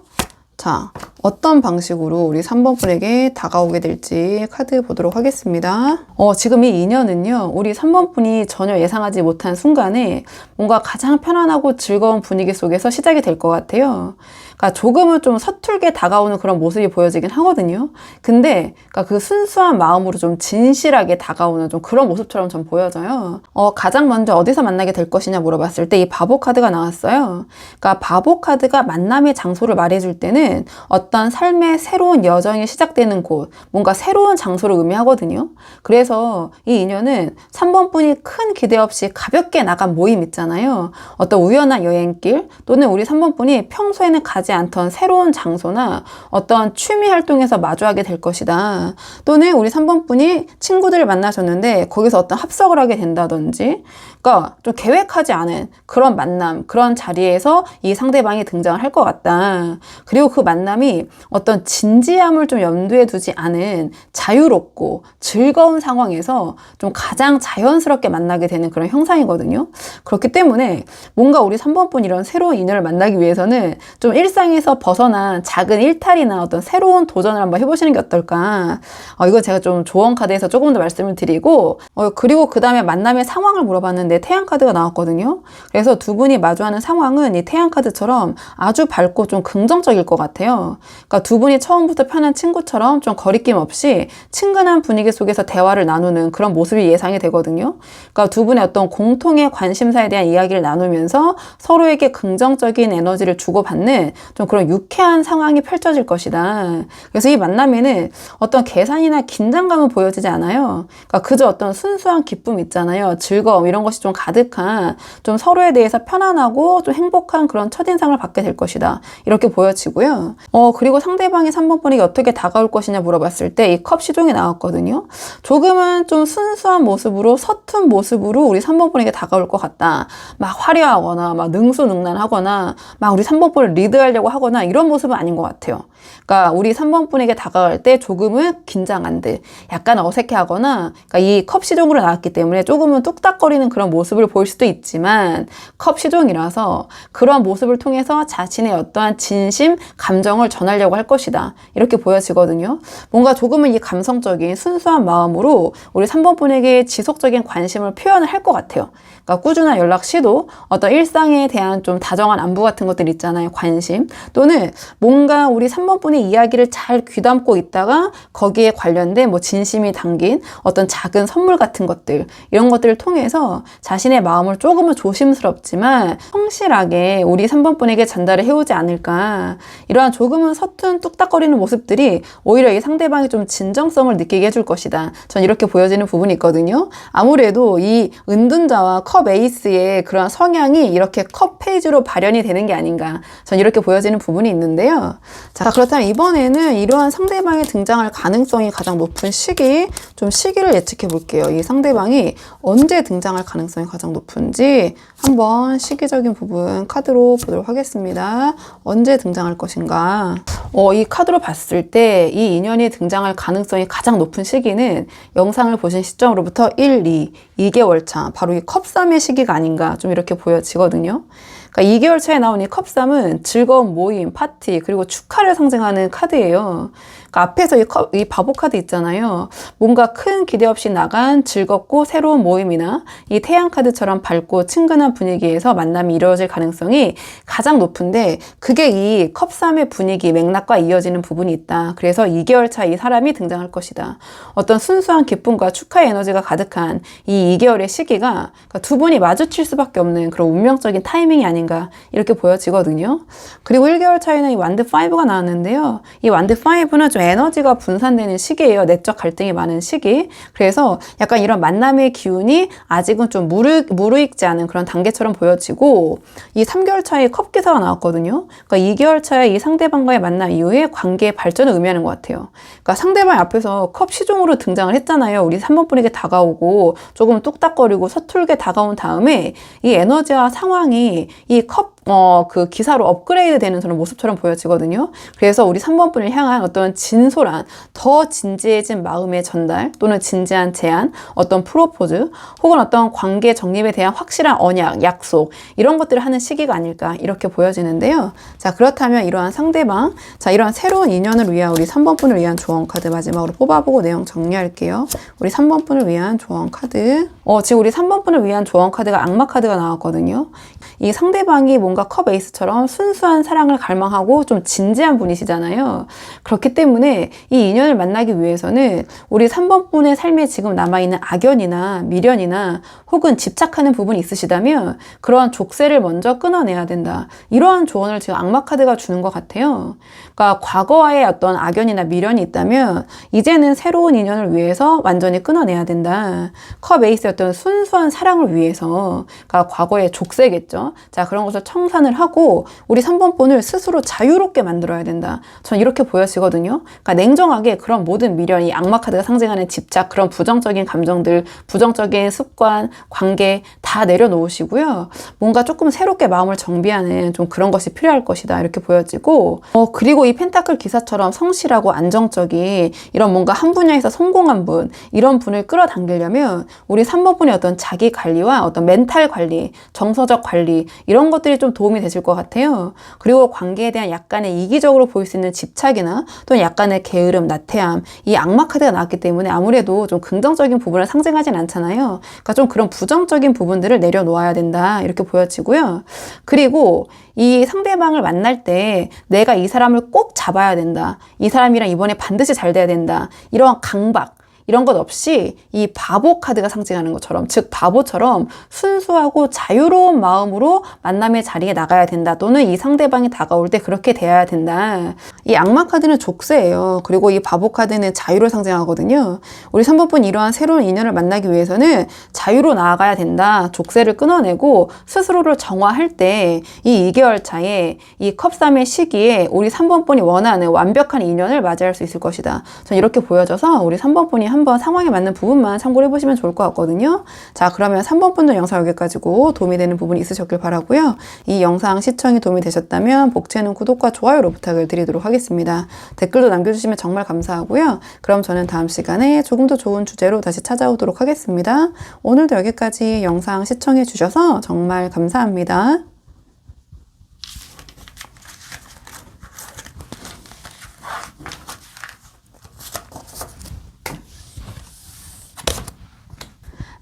자, 어떤 방식으로 우리 3번 분에게 다가오게 될지 카드 보도록 하겠습니다. 지금 이 인연은요, 우리 3번 분이 전혀 예상하지 못한 순간에 뭔가 가장 편안하고 즐거운 분위기 속에서 시작이 될 것 같아요. 그러니까 조금은 좀 서툴게 다가오는 그런 모습이 보여지긴 하거든요. 근데 그러니까 그 순수한 마음으로 좀 진실하게 다가오는 좀 그런 모습처럼 좀 보여져요. 가장 먼저 어디서 만나게 될 것이냐 물어봤을 때 이 바보 카드가 나왔어요. 그러니까 바보 카드가 만남의 장소를 말해줄 때는 어떤 삶의 새로운 여정이 시작되는 곳, 뭔가 새로운 장소를 의미하거든요. 그래서 이 인연은 3번 분이 큰 기대 없이 가볍게 나간 모임 있잖아요. 어떤 우연한 여행길 또는 우리 3번 분이 평소에는 가지 않던 새로운 장소나 어떤 취미 활동에서 마주하게 될 것이다. 또는 우리 3번 분이 친구들을 만나셨는데 거기서 어떤 합석을 하게 된다든지 그러니까 좀 계획하지 않은 그런 만남, 그런 자리에서 이 상대방이 등장을 할 것 같다. 그리고 그 만남이 상대방이 어떤 진지함을 좀 염두에 두지 않은 자유롭고 즐거운 상황에서 좀 가장 자연스럽게 만나게 되는 그런 형상이거든요. 그렇기 때문에 뭔가 우리 3번분 이런 새로운 인연을 만나기 위해서는 좀 일상에서 벗어난 작은 일탈이나 어떤 새로운 도전을 한번 해보시는 게 어떨까. 이건 제가 좀 조언 카드에서 조금 더 말씀을 드리고, 그리고 그 다음에 만남의 상황을 물어봤는데 태양 카드가 나왔거든요. 그래서 두 분이 마주하는 상황은 이 태양 카드처럼 아주 밝고 좀 긍정적일 것 같아요. 그러니까 두 분이 처음부터 편한 친구처럼 좀 거리낌 없이 친근한 분위기 속에서 대화를 나누는 그런 모습이 예상이 되거든요. 그러니까 두 분의 어떤 공통의 관심사에 대한 이야기를 나누면서 서로에게 긍정적인 에너지를 주고받는 좀 그런 유쾌한 상황이 펼쳐질 것이다. 그래서 이 만남에는 어떤 계산이나 긴장감은 보여지지 않아요. 그러니까 그저 어떤 순수한 기쁨 있잖아요. 즐거움 이런 것이 좀 가득한 좀 서로에 대해서 편안하고 좀 행복한 그런 첫인상을 받게 될 것이다. 이렇게 보여지고요. 그리고 상대방이 3번 분에게 어떻게 다가올 것이냐 물어봤을 때 이 컵 시종이 나왔거든요. 조금은 좀 순수한 모습으로 서툰 모습으로 우리 3번 분에게 다가올 것 같다. 막 화려하거나 막 능수능란하거나 막 우리 3번 분을 리드하려고 하거나 이런 모습은 아닌 것 같아요. 그러니까 우리 3번 분에게 다가갈 때 조금은 긴장한 듯 약간 어색해하거나, 그러니까 이 컵 시종으로 나왔기 때문에 조금은 뚝딱거리는 그런 모습을 보일 수도 있지만 컵 시종이라서 그런 모습을 통해서 자신의 어떠한 진심, 감정을 전하려고 할 것이다. 이렇게 보여지거든요. 뭔가 조금은 이 감성적인 순수한 마음으로 우리 3번 분에게 지속적인 관심을 표현을 할 것 같아요. 그러니까 꾸준한 연락 시도, 어떤 일상에 대한 좀 다정한 안부 같은 것들 있잖아요. 관심. 또는 뭔가 우리 3번 분의 이야기를 잘 귀담고 있다가 거기에 관련된 뭐 진심이 담긴 어떤 작은 선물 같은 것들, 이런 것들을 통해서 자신의 마음을 조금은 조심스럽지만 성실하게 우리 3번 분에게 전달을 해오지 않을까. 이러한 조금은 서툰 뚝딱거리는 모습들이 오히려 이 상대방이 좀 진정성을 느끼게 해줄 것이다. 전 이렇게 보여지는 부분이 있거든요. 아무래도 이 은둔자와 컵 에이스의 그런 성향이 이렇게 컵 페이지로 발현이 되는 게 아닌가. 전 이렇게 보여지는 부분이 있는데요. 자, 그렇다면 이번에는 이러한 상대방이 등장할 가능성이 가장 높은 시기를 예측해 볼게요. 이 상대방이 언제 등장할 가능성이 가장 높은지 한번 시기적인 부분 카드로 보도록 하겠습니다. 언제 등장할 것인가. 이 카드로 봤을 때 이 인연이 등장할 가능성이 가장 높은 시기는 영상을 보신 시점으로부터 1, 2개월 차, 바로 이 컵3의 시기가 아닌가 좀 이렇게 보여지거든요. 그러니까 2개월 차에 나온 이 컵3은 즐거운 모임, 파티, 그리고 축하를 상징하는 카드예요. 그러니까 앞에서 이 바보 카드 있잖아요. 뭔가 큰 기대 없이 나간 즐겁고 새로운 모임이나 이 태양 카드처럼 밝고 친근한 분위기에서 만남이 이루어질 가능성이 가장 높은데, 그게 이 컵3의 분위기, 맥락과 이어지는 부분이 있다. 그래서 2개월 차 이 사람이 등장할 것이다. 어떤 순수한 기쁨과 축하의 에너지가 가득한 이 2개월의 시기가 그러니까 두 분이 마주칠 수밖에 없는 그런 운명적인 타이밍이 아닌가 이렇게 보여지거든요. 그리고 1개월 차에는 이 완드 5가 나왔는데요. 이 완드 5는 좀 에너지가 분산되는 시기예요. 내적 갈등이 많은 시기. 그래서 약간 이런 만남의 기운이 아직은 좀 무르익지 않은 그런 단계처럼 보여지고, 이 3개월 차에 컵 기사가 나왔거든요. 그러니까 2개월 차에 이 상대방과의 만남 이후에 관계의 발전을 의미하는 것 같아요. 그러니까 상대방 앞에서 컵 시종으로 등장을 했잖아요. 우리 3번 분에게 다가오고 조금 뚝딱거리고 서툴게 다가온 다음에 이 에너지와 상황이 이 그 기사로 업그레이드 되는 그런 모습처럼 보여지거든요. 그래서 우리 3번 분을 향한 어떤 진솔한, 더 진지해진 마음의 전달, 또는 진지한 제안, 어떤 프로포즈, 혹은 어떤 관계 정립에 대한 확실한 언약, 약속, 이런 것들을 하는 시기가 아닐까 이렇게 보여지는데요. 자, 그렇다면 이러한 상대방, 자, 이러한 새로운 인연을 위한 우리 3번 분을 위한 조언 카드 마지막으로 뽑아보고 내용 정리할게요. 우리 3번 분을 위한 조언 카드. 지금 우리 3번 분을 위한 조언 카드가 악마 카드가 나왔거든요. 이 상대방이 뭔가 컵 에이스처럼 순수한 사랑을 갈망하고 좀 진지한 분이시잖아요. 그렇기 때문에 이 인연을 만나기 위해서는 우리 3번 분의 삶에 지금 남아있는 악연이나 미련이나 혹은 집착하는 부분이 있으시다면 그러한 족쇄를 먼저 끊어내야 된다. 이러한 조언을 지금 악마 카드가 주는 것 같아요. 그러니까 과거와의 어떤 악연이나 미련이 있다면 이제는 새로운 인연을 위해서 완전히 끊어내야 된다. 컵 에이스의 어떤 순수한 사랑을 위해서, 그러니까 과거의 족쇄겠죠. 자, 그런 것을 청산을 하고 우리 3번 분을 스스로 자유롭게 만들어야 된다. 전 이렇게 보여지거든요. 그러니까 냉정하게 그런 모든 미련, 이 악마 카드가 상징하는 집착, 그런 부정적인 감정들, 부정적인 습관, 관계 다 다 내려놓으시고요. 뭔가 조금 새롭게 마음을 정비하는 좀 그런 것이 필요할 것이다. 이렇게 보여지고, 그리고 이 펜타클 기사처럼 성실하고 안정적인 이런 뭔가 한 분야에서 성공한 분, 이런 분을 끌어당기려면 우리 3번 분의 어떤 자기 관리와 어떤 멘탈 관리, 정서적 관리, 이런 것들이 좀 도움이 되실 것 같아요. 그리고 관계에 대한 약간의 이기적으로 보일 수 있는 집착이나 또는 약간의 게으름, 나태함, 이 악마 카드가 나왔기 때문에 아무래도 좀 긍정적인 부분을 상징하진 않잖아요. 그러니까 좀 그런 부정적인 부분들을 내려놓아야 된다. 이렇게 보여지고요. 그리고 이 상대방을 만날 때 내가 이 사람을 꼭 잡아야 된다. 이 사람이랑 이번에 반드시 잘 돼야 된다. 이러한 강박, 이런 것 없이 이 바보 카드가 상징하는 것처럼, 즉 바보처럼 순수하고 자유로운 마음으로 만남의 자리에 나가야 된다. 또는 이 상대방이 다가올 때 그렇게 대해야 된다. 이 악마 카드는 족쇄예요. 그리고 이 바보 카드는 자유를 상징하거든요. 우리 3번분 이러한 새로운 인연을 만나기 위해서는 자유로 나아가야 된다. 족쇄를 끊어내고 스스로를 정화할 때 이 2개월 차에 이 컵3의 시기에 우리 3번분이 원하는 완벽한 인연을 맞이할 수 있을 것이다. 전 이렇게 보여져서 우리 3번분이 한번 상황에 맞는 부분만 참고를 해보시면 좋을 것 같거든요. 자, 그러면 3번 분도 영상 여기까지고 도움이 되는 부분이 있으셨길 바라고요. 이 영상 시청이 도움이 되셨다면 복채는 구독과 좋아요로 부탁을 드리도록 하겠습니다. 댓글도 남겨주시면 정말 감사하고요. 그럼 저는 다음 시간에 조금 더 좋은 주제로 다시 찾아오도록 하겠습니다. 오늘도 여기까지 영상 시청해 주셔서 정말 감사합니다.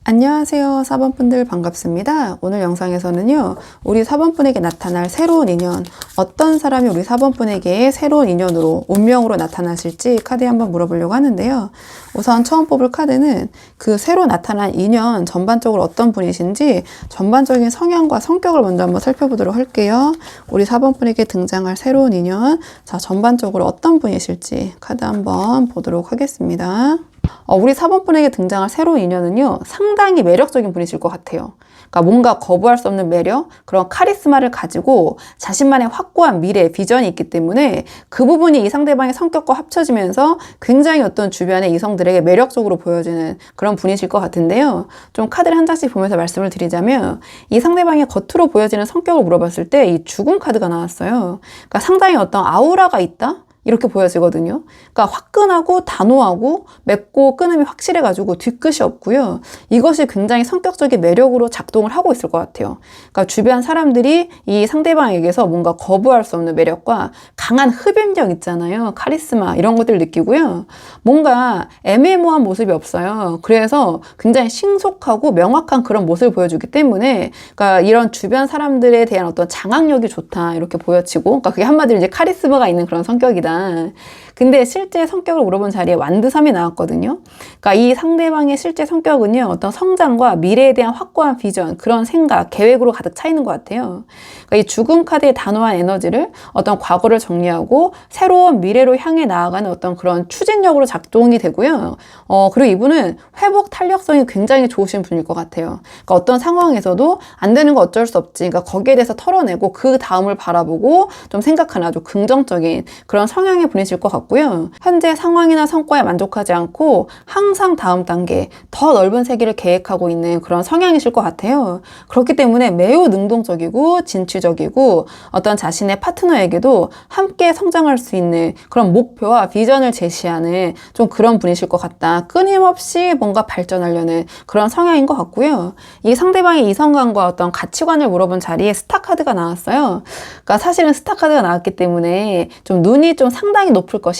안녕하세요. 4번분들 반갑습니다. 오늘 영상에서는요, 우리 4번분에게 나타날 새로운 인연, 어떤 사람이 우리 4번분에게 새로운 인연으로, 운명으로 나타나실지 카드에 한번 물어보려고 하는데요. 우선 처음 뽑을 카드는 그 새로 나타난 인연 전반적으로 어떤 분이신지 전반적인 성향과 성격을 먼저 한번 살펴보도록 할게요. 우리 4번분에게 등장할 새로운 인연, 자, 전반적으로 어떤 분이실지 카드 한번 보도록 하겠습니다. 우리 4번분에게 등장할 새로운 인연은요, 상당히 매력적인 분이실 것 같아요. 그러니까 뭔가 거부할 수 없는 매력, 그런 카리스마를 가지고 자신만의 확고한 미래, 비전이 있기 때문에 그 부분이 이 상대방의 성격과 합쳐지면서 굉장히 어떤 주변의 이성들에게 매력적으로 보여지는 그런 분이실 것 같은데요. 좀 카드를 한 장씩 보면서 말씀을 드리자면 이 상대방의 겉으로 보여지는 성격을 물어봤을 때 이 죽음 카드가 나왔어요. 그러니까 상당히 어떤 아우라가 있다? 이렇게 보여지거든요. 그러니까 화끈하고 단호하고 맵고 끊음이 확실해가지고 뒤끝이 없고요. 이것이 굉장히 성격적인 매력으로 작동을 하고 있을 것 같아요. 그러니까 주변 사람들이 이 상대방에게서 뭔가 거부할 수 없는 매력과 강한 흡입력 있잖아요. 카리스마 이런 것들을 느끼고요. 뭔가 애매모호한 모습이 없어요. 그래서 굉장히 신속하고 명확한 그런 모습을 보여주기 때문에 그러니까 이런 주변 사람들에 대한 어떤 장악력이 좋다 이렇게 보여지고 그러니까 그게 한마디로 이제 카리스마가 있는 그런 성격이다. 근데 실제 성격을 물어본 자리에 완드삼이 나왔거든요. 그러니까 이 상대방의 실제 성격은요, 어떤 성장과 미래에 대한 확고한 비전, 그런 생각, 계획으로 가득 차 있는 것 같아요. 그러니까 이 죽음 카드의 단호한 에너지를 어떤 과거를 정리하고 새로운 미래로 향해 나아가는 어떤 그런 추진력으로 작동이 되고요. 그리고 이분은 회복 탄력성이 굉장히 좋으신 분일 것 같아요. 그러니까 어떤 상황에서도 안 되는 거 어쩔 수 없지. 그러니까 거기에 대해서 털어내고 그 다음을 바라보고 좀 생각하는 아주 긍정적인 그런 성향의 분이실 것 같고요. 현재 상황이나 성과에 만족하지 않고 항상 다음 단계, 더 넓은 세계를 계획하고 있는 그런 성향이실 것 같아요. 그렇기 때문에 매우 능동적이고 진취적이고 어떤 자신의 파트너에게도 함께 성장할 수 있는 그런 목표와 비전을 제시하는 좀 그런 분이실 것 같다. 끊임없이 뭔가 발전하려는 그런 성향인 것 같고요. 이 상대방의 이성관과 어떤 가치관을 물어본 자리에 스타 카드가 나왔어요. 그러니까 사실은 스타 카드가 나왔기 때문에 좀 눈이 좀 상당히 높을 것이다.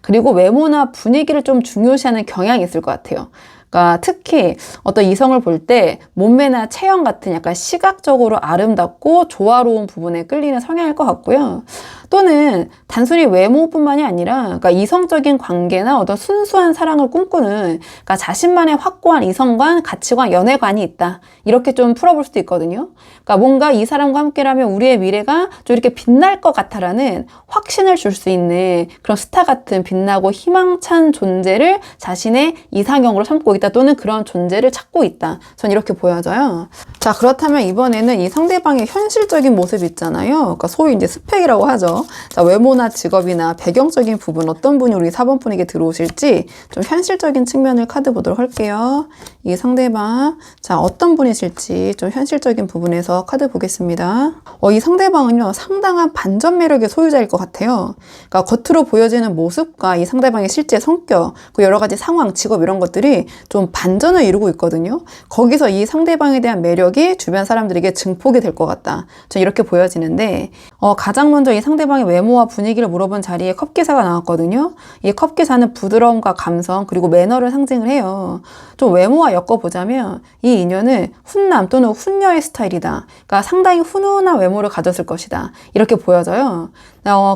그리고 외모나 분위기를 좀 중요시하는 경향이 있을 것 같아요. 그러니까 특히 어떤 이성을 볼 때 몸매나 체형 같은 약간 시각적으로 아름답고 조화로운 부분에 끌리는 성향일 것 같고요. 또는 단순히 외모뿐만이 아니라 그러니까 이성적인 관계나 어떤 순수한 사랑을 꿈꾸는 그러니까 자신만의 확고한 이성관, 가치관, 연애관이 있다. 이렇게 좀 풀어볼 수도 있거든요. 그러니까 뭔가 이 사람과 함께라면 우리의 미래가 좀 이렇게 빛날 것 같아라는 확신을 줄 수 있는 그런 스타 같은 빛나고 희망찬 존재를 자신의 이상형으로 삼고 있다. 또는 그런 존재를 찾고 있다. 전 이렇게 보여져요. 자, 그렇다면 이번에는 이 상대방의 현실적인 모습 있잖아요. 그러니까 소위 이제 스펙이라고 하죠. 볼게요. 자, 외모나 직업이나 배경적인 부분 어떤 분이 우리 4번 분에게 들어오실지 좀 현실적인 측면을 카드 보도록 할게요. 이 상대방, 자, 어떤 분이실지 좀 현실적인 부분에서 카드 보겠습니다. 이 상대방은요, 상당한 반전 매력의 소유자일 것 같아요. 그러니까 겉으로 보여지는 모습과 이 상대방의 실제 성격, 그 여러 가지 상황, 직업 이런 것들이 좀 반전을 이루고 있거든요. 거기서 이 상대방에 대한 매력이 주변 사람들에게 증폭이 될 것 같다. 전 이렇게 보여지는데, 가장 먼저 이 상대방의 외모와 분위기를 물어본 자리에 컵기사가 나왔거든요. 이 컵기사는 부드러움과 감성, 그리고 매너를 상징을 해요. 좀 외모와 엮어보자면 이 인연은 훈남 또는 훈녀의 스타일이다. 그러니까 상당히 훈훈한 외모를 가졌을 것이다. 이렇게 보여져요.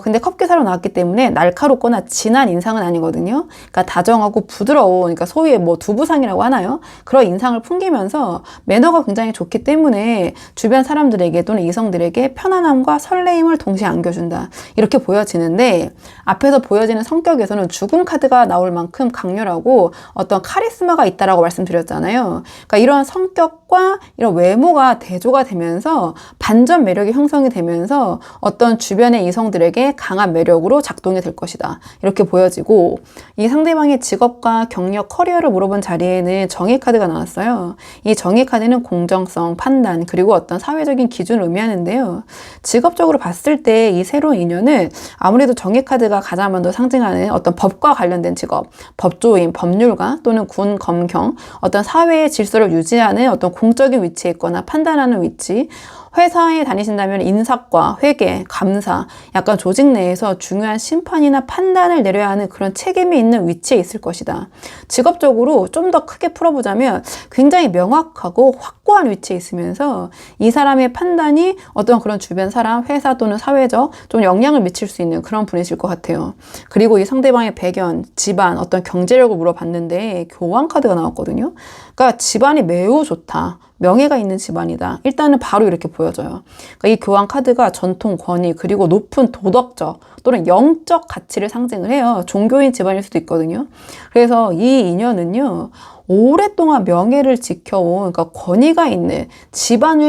근데 컵기사로 나왔기 때문에 날카롭거나 진한 인상은 아니거든요. 그러니까 다정하고 부드러운, 그러니까 소위 뭐 두부상이라고 하나요? 그런 인상을 풍기면서 매너가 굉장히 좋기 때문에 주변 사람들에게 또는 이성들에게 편안함과 설레임을 동시에 안겨준다. 이렇게 보여지는데 앞에서 보여지는 성격에서는 죽음 카드가 나올 만큼 강렬하고 어떤 카리스마가 있다라고 말씀드렸잖아요. 그러니까 이러한 성격과 이런 외모가 대조가 되면서 반전 매력이 형성이 되면서 어떤 주변의 이성들에게 강한 매력으로 작동이 될 것이다. 이렇게 보여지고 이 상대방의 직업과 경력, 커리어를 물어본 자리에는 정의 카드가 나왔어요. 이 정의 카드는 공정성, 판단, 그리고 어떤 사회적인 기준을 의미하는데요. 직업적으로 봤을 때 이 새로운 인연은 아무래도 정의 카드가 가장 먼저 상징하는 어떤 법과 관련된 직업, 법조인, 법률가 또는 군, 검경, 어떤 사회의 질서를 유지하는 어떤 공적인 위치에 있거나 판단하는 위치, 회사에 다니신다면 인사과, 회계, 감사, 약간 조직 내에서 중요한 심판이나 판단을 내려야 하는 그런 책임이 있는 위치에 있을 것이다. 직업적으로 좀 더 크게 풀어보자면 굉장히 명확하고 확고한 위치에 있으면서 이 사람의 판단이 어떤 그런 주변 사람, 회사 또는 사회적 좀 영향을 미칠 수 있는 그런 분이실 것 같아요. 그리고 이 상대방의 배경, 집안, 어떤 경제력을 물어봤는데 교황 카드가 나왔거든요. 그러니까 집안이 매우 좋다. 명예가 있는 집안이다. 일단은 바로 이렇게 보여져요. 그러니까 이 교황 카드가 전통, 권위, 그리고 높은 도덕적 또는 영적 가치를 상징을 해요. 종교인 집안일 수도 있거든요. 그래서 이 인연은요, 오랫동안 명예를 지켜온, 그러니까 권위가 있는 집안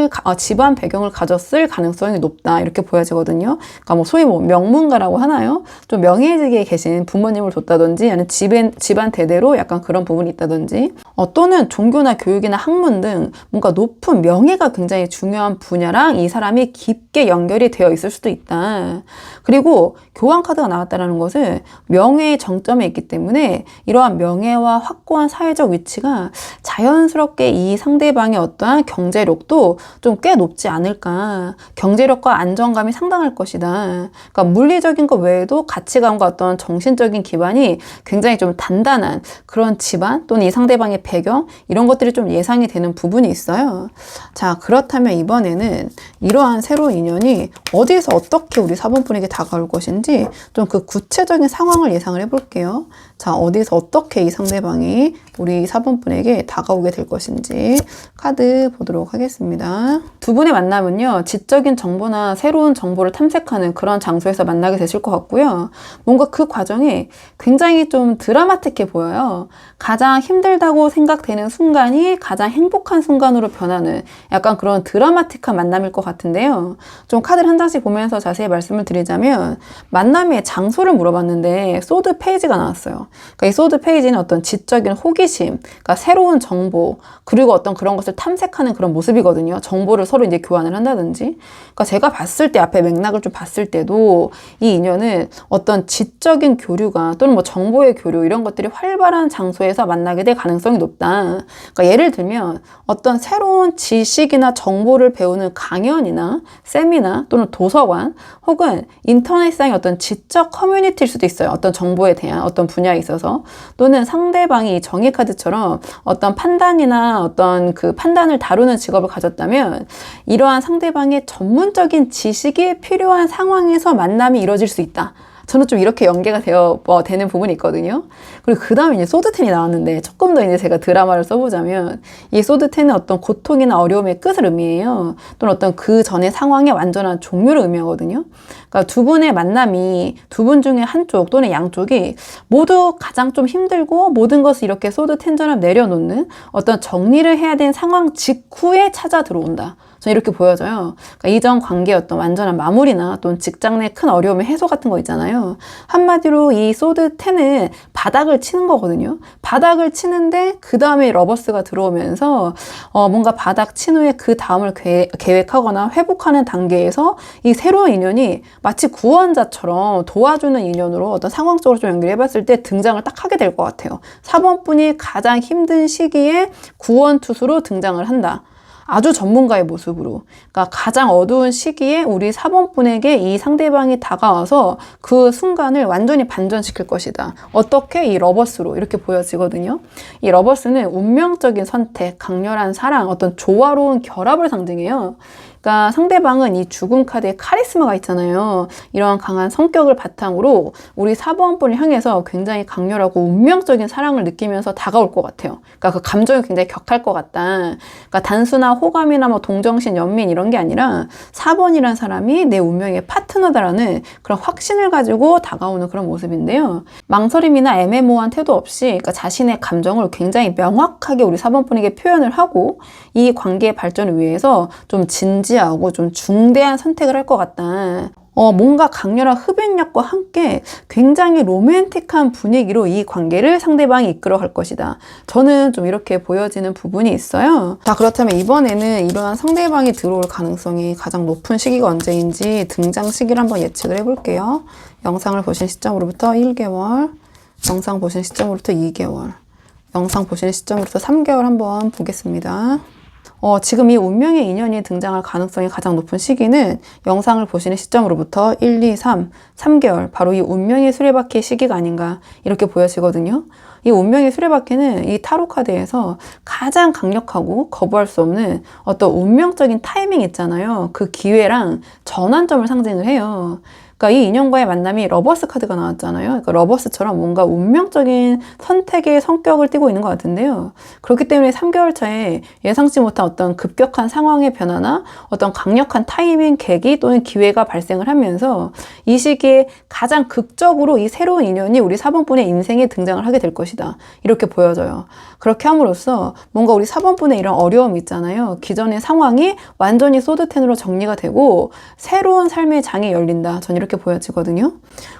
배경을 가졌을 가능성이 높다. 이렇게 보여지거든요. 그러니까 뭐 소위 뭐 명문가라고 하나요? 좀 명예직에 계신 부모님을 뒀다든지, 아니면 집안 대대로 약간 그런 부분이 있다든지, 또는 종교나 교육이나 학문 등 뭔가 높은 명예가 굉장히 중요한 분야랑 이 사람이 깊게 연결이 되어 있을 수도 있다. 그리고 교황 카드가 나왔다는 것은 명예의 정점에 있기 때문에 이러한 명예와 확고한 사회적 위치가 자연스럽게 이 상대방의 어떠한 경제력도 좀 꽤 높지 않을까. 경제력과 안정감이 상당할 것이다. 그러니까 물리적인 것 외에도 가치관과 어떤 정신적인 기반이 굉장히 좀 단단한 그런 집안 또는 이 상대방의 배경, 이런 것들이 좀 예상이 되는 부분이 있어요. 자, 그렇다면 이번에는 이러한 새로운 인연이 어디에서 어떻게 우리 4번 분에게 다가올 것인지 좀 그 구체적인 상황을 예상을 해볼게요. 자, 어디서 어떻게 이 상대방이 우리 4번 분에게 다가오게 될 것인지 카드 보도록 하겠습니다. 두 분의 만남은요, 지적인 정보나 새로운 정보를 탐색하는 그런 장소에서 만나게 되실 것 같고요. 뭔가 그 과정이 굉장히 좀 드라마틱해 보여요. 가장 힘들다고 생각되는 순간이 가장 행복한 순간으로 변하는 약간 그런 드라마틱한 만남일 것 같은데요. 좀 카드를 한 장씩 보면서 자세히 말씀을 드리자면 만남의 장소를 물어봤는데 소드 페이지가 나왔어요. 그러니까 이 소드 페이지는 어떤 지적인 호기심, 그러니까 새로운 정보, 그리고 어떤 그런 것을 탐색하는 그런 모습이거든요. 정보를 서로 이제 교환을 한다든지. 그러니까 제가 봤을 때 앞에 맥락을 좀 봤을 때도 이 인연은 어떤 지적인 교류가 또는 뭐 정보의 교류 이런 것들이 활발한 장소에서 만나게 될 가능성이 높다. 그러니까 예를 들면 어떤 새로운 지식이나 정보를 배우는 강연이나 세미나 또는 도서관 혹은 인터넷상의 어떤 지적 커뮤니티일 수도 있어요. 어떤 정보에 대한 어떤 분야에 있어서 또는 상대방이 정의 카드처럼 어떤 판단이나 어떤 그 판단을 다루는 직업을 가졌다면 이러한 상대방의 전문적인 지식이 필요한 상황에서 만남이 이루어질 수 있다. 저는 좀 이렇게 연계가 되는 부분이 있거든요. 그리고 그 다음에 이제 소드10이 나왔는데 조금 더 이제 제가 드라마를 써보자면 이 소드10은 어떤 고통이나 어려움의 끝을 의미해요. 또는 어떤 그 전의 상황의 완전한 종료를 의미하거든요. 그러니까 두 분의 만남이 두 분 중에 한쪽 또는 양쪽이 모두 가장 좀 힘들고 모든 것을 이렇게 소드10처럼 내려놓는 어떤 정리를 해야 되는 상황 직후에 찾아 들어온다. 저는 이렇게 보여져요. 그러니까 이전 관계의 어떤 완전한 마무리나 또는 직장 내 큰 어려움의 해소 같은 거 있잖아요. 한마디로 이 소드 10은 바닥을 치는 거거든요. 바닥을 치는데 그 다음에 러버스가 들어오면서 뭔가 바닥 친 후에 그 다음을 계획하거나 회복하는 단계에서 이 새로운 인연이 마치 구원자처럼 도와주는 인연으로 어떤 상황적으로 좀 연결해봤을 때 등장을 딱 하게 될 것 같아요. 4번 분이 가장 힘든 시기에 구원투수로 등장을 한다. 아주 전문가의 모습으로. 그러니까 가장 어두운 시기에 우리 4번 분에게 이 상대방이 다가와서 그 순간을 완전히 반전시킬 것이다. 어떻게? 이 러버스로 이렇게 보여지거든요. 이 러버스는 운명적인 선택, 강렬한 사랑, 어떤 조화로운 결합을 상징해요. 그러니까 상대방은 이 죽음 카드에 카리스마가 있잖아요. 이러한 강한 성격을 바탕으로 우리 4번 분을 향해서 굉장히 강렬하고 운명적인 사랑을 느끼면서 다가올 것 같아요. 그러니까 그 감정이 굉장히 격할 것 같다. 그러니까 단순한 호감이나 뭐 동정심, 연민 이런 게 아니라 4번이라는 사람이 내 운명의 파트너다라는 그런 확신을 가지고 다가오는 그런 모습인데요. 망설임이나 애매모호한 태도 없이 그러니까 자신의 감정을 굉장히 명확하게 우리 4번 분에게 표현을 하고 이 관계의 발전을 위해서 좀 진지하고 좀 중대한 선택을 할 것 같다. 뭔가 강렬한 흡연력과 함께 굉장히 로맨틱한 분위기로 이 관계를 상대방이 이끌어갈 것이다. 저는 좀 이렇게 보여지는 부분이 있어요. 자, 그렇다면 이번에는 이러한 상대방이 들어올 가능성이 가장 높은 시기가 언제인지 등장 시기를 한번 예측을 해볼게요. 영상을 보신 시점으로부터 1개월, 영상 보신 시점으로부터 2개월, 영상 보시는 시점으로부터 3개월 한번 보겠습니다. 지금 이 운명의 인연이 등장할 가능성이 가장 높은 시기는 영상을 보시는 시점으로부터 1, 2, 3개월, 바로 이 운명의 수레바퀴 시기가 아닌가 이렇게 보여지거든요. 이 운명의 수레바퀴는 이 타로 카드에서 가장 강력하고 거부할 수 없는 어떤 운명적인 타이밍 있잖아요. 그 기회랑 전환점을 상징을 해요. 그러니까 이 인연과의 만남이 러버스 카드가 나왔잖아요. 그러니까 러버스처럼 뭔가 운명적인 선택의 성격을 띠고 있는 것 같은데요. 그렇기 때문에 3개월 차에 예상치 못한 어떤 급격한 상황의 변화나 어떤 강력한 타이밍, 계기 또는 기회가 발생을 하면서 이 시기에 가장 극적으로 이 새로운 인연이 우리 4번 분의 인생에 등장을 하게 될 것이다. 이렇게 보여져요. 그렇게 함으로써 뭔가 우리 4번 분의 이런 어려움이 있잖아요. 기존의 상황이 완전히 소드텐으로 정리가 되고 새로운 삶의 장이 열린다. 전 이렇게 보여지거든요.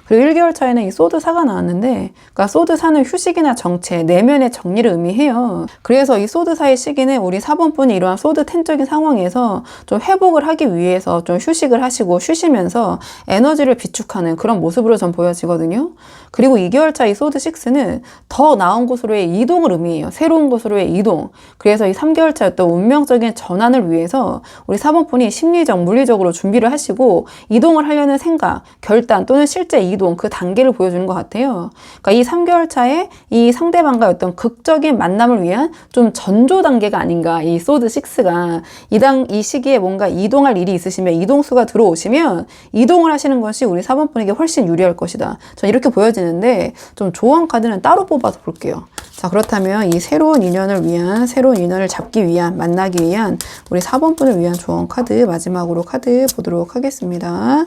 그리고 1개월 차에는 이 소드4가 나왔는데, 그러니까 소드4는 휴식이나 정체, 내면의 정리를 의미해요. 그래서 이 소드4의 시기는 우리 4번 분이 이러한 소드10적인 상황에서 좀 회복을 하기 위해서 좀 휴식을 하시고 쉬시면서 에너지를 비축하는 그런 모습으로 전 보여지거든요. 그리고 2개월 차 이 소드6는 더 나은 곳으로의 이동을 의미해요. 새로운 곳으로의 이동. 그래서 이 3개월 차였던 운명적인 전환을 위해서 우리 4번 분이 심리적, 물리적으로 준비를 하시고 이동을 하려는 생각, 결단 또는 실제 이동 그 단계를 보여주는 것 같아요. 그러니까 이 3개월 차에 이 상대방과의 어떤 극적인 만남을 위한 좀 전조 단계가 아닌가. 이 소드6가 이 시기에 뭔가 이동할 일이 있으시면 이동수가 들어오시면 이동을 하시는 것이 우리 4번 분에게 훨씬 유리할 것이다. 전 이렇게 보여지는데 좀 조언 카드는 따로 뽑아서 볼게요. 자, 그렇다면 이 새로운 인연을 잡기 위한, 만나기 위한 우리 4번 분을 위한 조언 카드 마지막으로 카드 보도록 하겠습니다.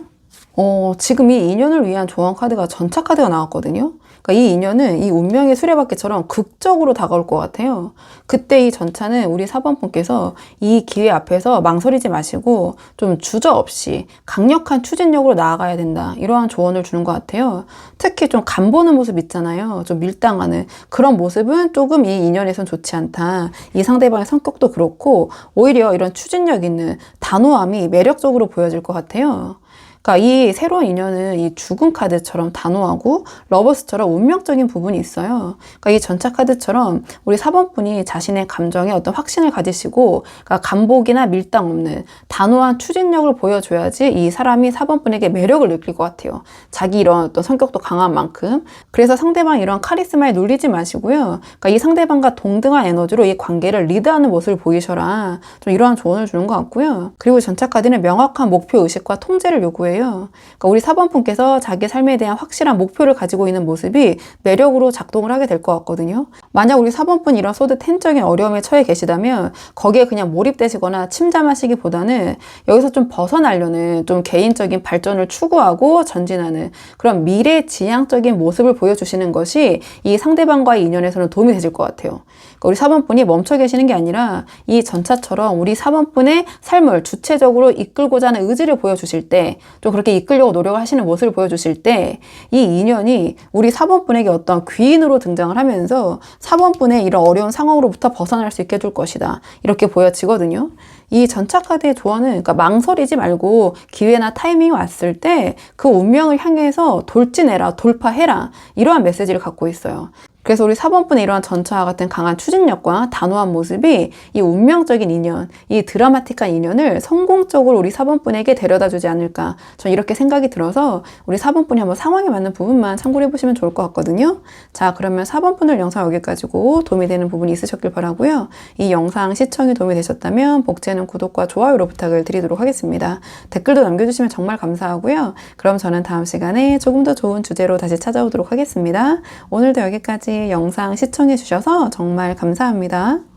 지금 이 인연을 위한 조언 카드가 전차 카드가 나왔거든요. 그러니까 이 인연은 이 운명의 수레바퀴처럼 극적으로 다가올 것 같아요. 그때 이 전차는 우리 4번 분께서 이 기회 앞에서 망설이지 마시고 좀 주저없이 강력한 추진력으로 나아가야 된다. 이러한 조언을 주는 것 같아요. 특히 좀 간보는 모습 있잖아요. 좀 밀당하는 그런 모습은 조금 이 인연에선 좋지 않다. 이 상대방의 성격도 그렇고 오히려 이런 추진력 있는 단호함이 매력적으로 보여질 것 같아요. 그러니까 이 새로운 인연은 이 죽음 카드처럼 단호하고 러버스처럼 운명적인 부분이 있어요. 그러니까 이 전차 카드처럼 우리 4번 분이 자신의 감정에 어떤 확신을 가지시고 그러니까 간복이나 밀당 없는 단호한 추진력을 보여줘야지 이 사람이 4번 분에게 매력을 느낄 것 같아요. 자기 이런 어떤 성격도 강한 만큼. 그래서 상대방이 이런 카리스마에 눌리지 마시고요. 그러니까 이 상대방과 동등한 에너지로 이 관계를 리드하는 모습을 보이셔라. 좀 이러한 조언을 주는 것 같고요. 그리고 전차 카드는 명확한 목표 의식과 통제를 요구해요. 그러니까 우리 4번 분께서 자기 삶에 대한 확실한 목표를 가지고 있는 모습이 매력으로 작동을 하게 될 것 같거든요. 만약 우리 4번 분이 이런 소드10적인 어려움에 처해 계시다면 거기에 그냥 몰입되시거나 침잠하시기보다는 여기서 좀 벗어나려는 좀 개인적인 발전을 추구하고 전진하는 그런 미래지향적인 모습을 보여주시는 것이 이 상대방과의 인연에서는 도움이 되실 것 같아요. 우리 4번분이 멈춰 계시는 게 아니라 이 전차처럼 우리 4번분의 삶을 주체적으로 이끌고자 하는 의지를 보여주실 때, 또 그렇게 이끌려고 노력을 하시는 모습을 보여주실 때, 이 인연이 우리 4번분에게 어떤 귀인으로 등장을 하면서 4번분의 이런 어려운 상황으로부터 벗어날 수 있게 해줄 것이다. 이렇게 보여지거든요. 이 전차 카드의 조언은, 그러니까 망설이지 말고 기회나 타이밍이 왔을 때 그 운명을 향해서 돌진해라, 돌파해라, 이러한 메시지를 갖고 있어요. 그래서 우리 4번분의 이러한 전차와 같은 강한 추진력과 단호한 모습이 이 운명적인 인연, 이 드라마틱한 인연을 성공적으로 우리 4번분에게 데려다 주지 않을까, 전 이렇게 생각이 들어서 우리 4번분이 한번 상황에 맞는 부분만 참고를 해보시면 좋을 것 같거든요. 자, 그러면 4번분을 영상 여기까지고 도움이 되는 부분이 있으셨길 바라고요. 이 영상 시청이 도움이 되셨다면 복제는 구독과 좋아요로 부탁을 드리도록 하겠습니다. 댓글도 남겨주시면 정말 감사하고요. 그럼 저는 다음 시간에 조금 더 좋은 주제로 다시 찾아오도록 하겠습니다. 오늘도 여기까지 영상 시청해 주셔서 정말 감사합니다.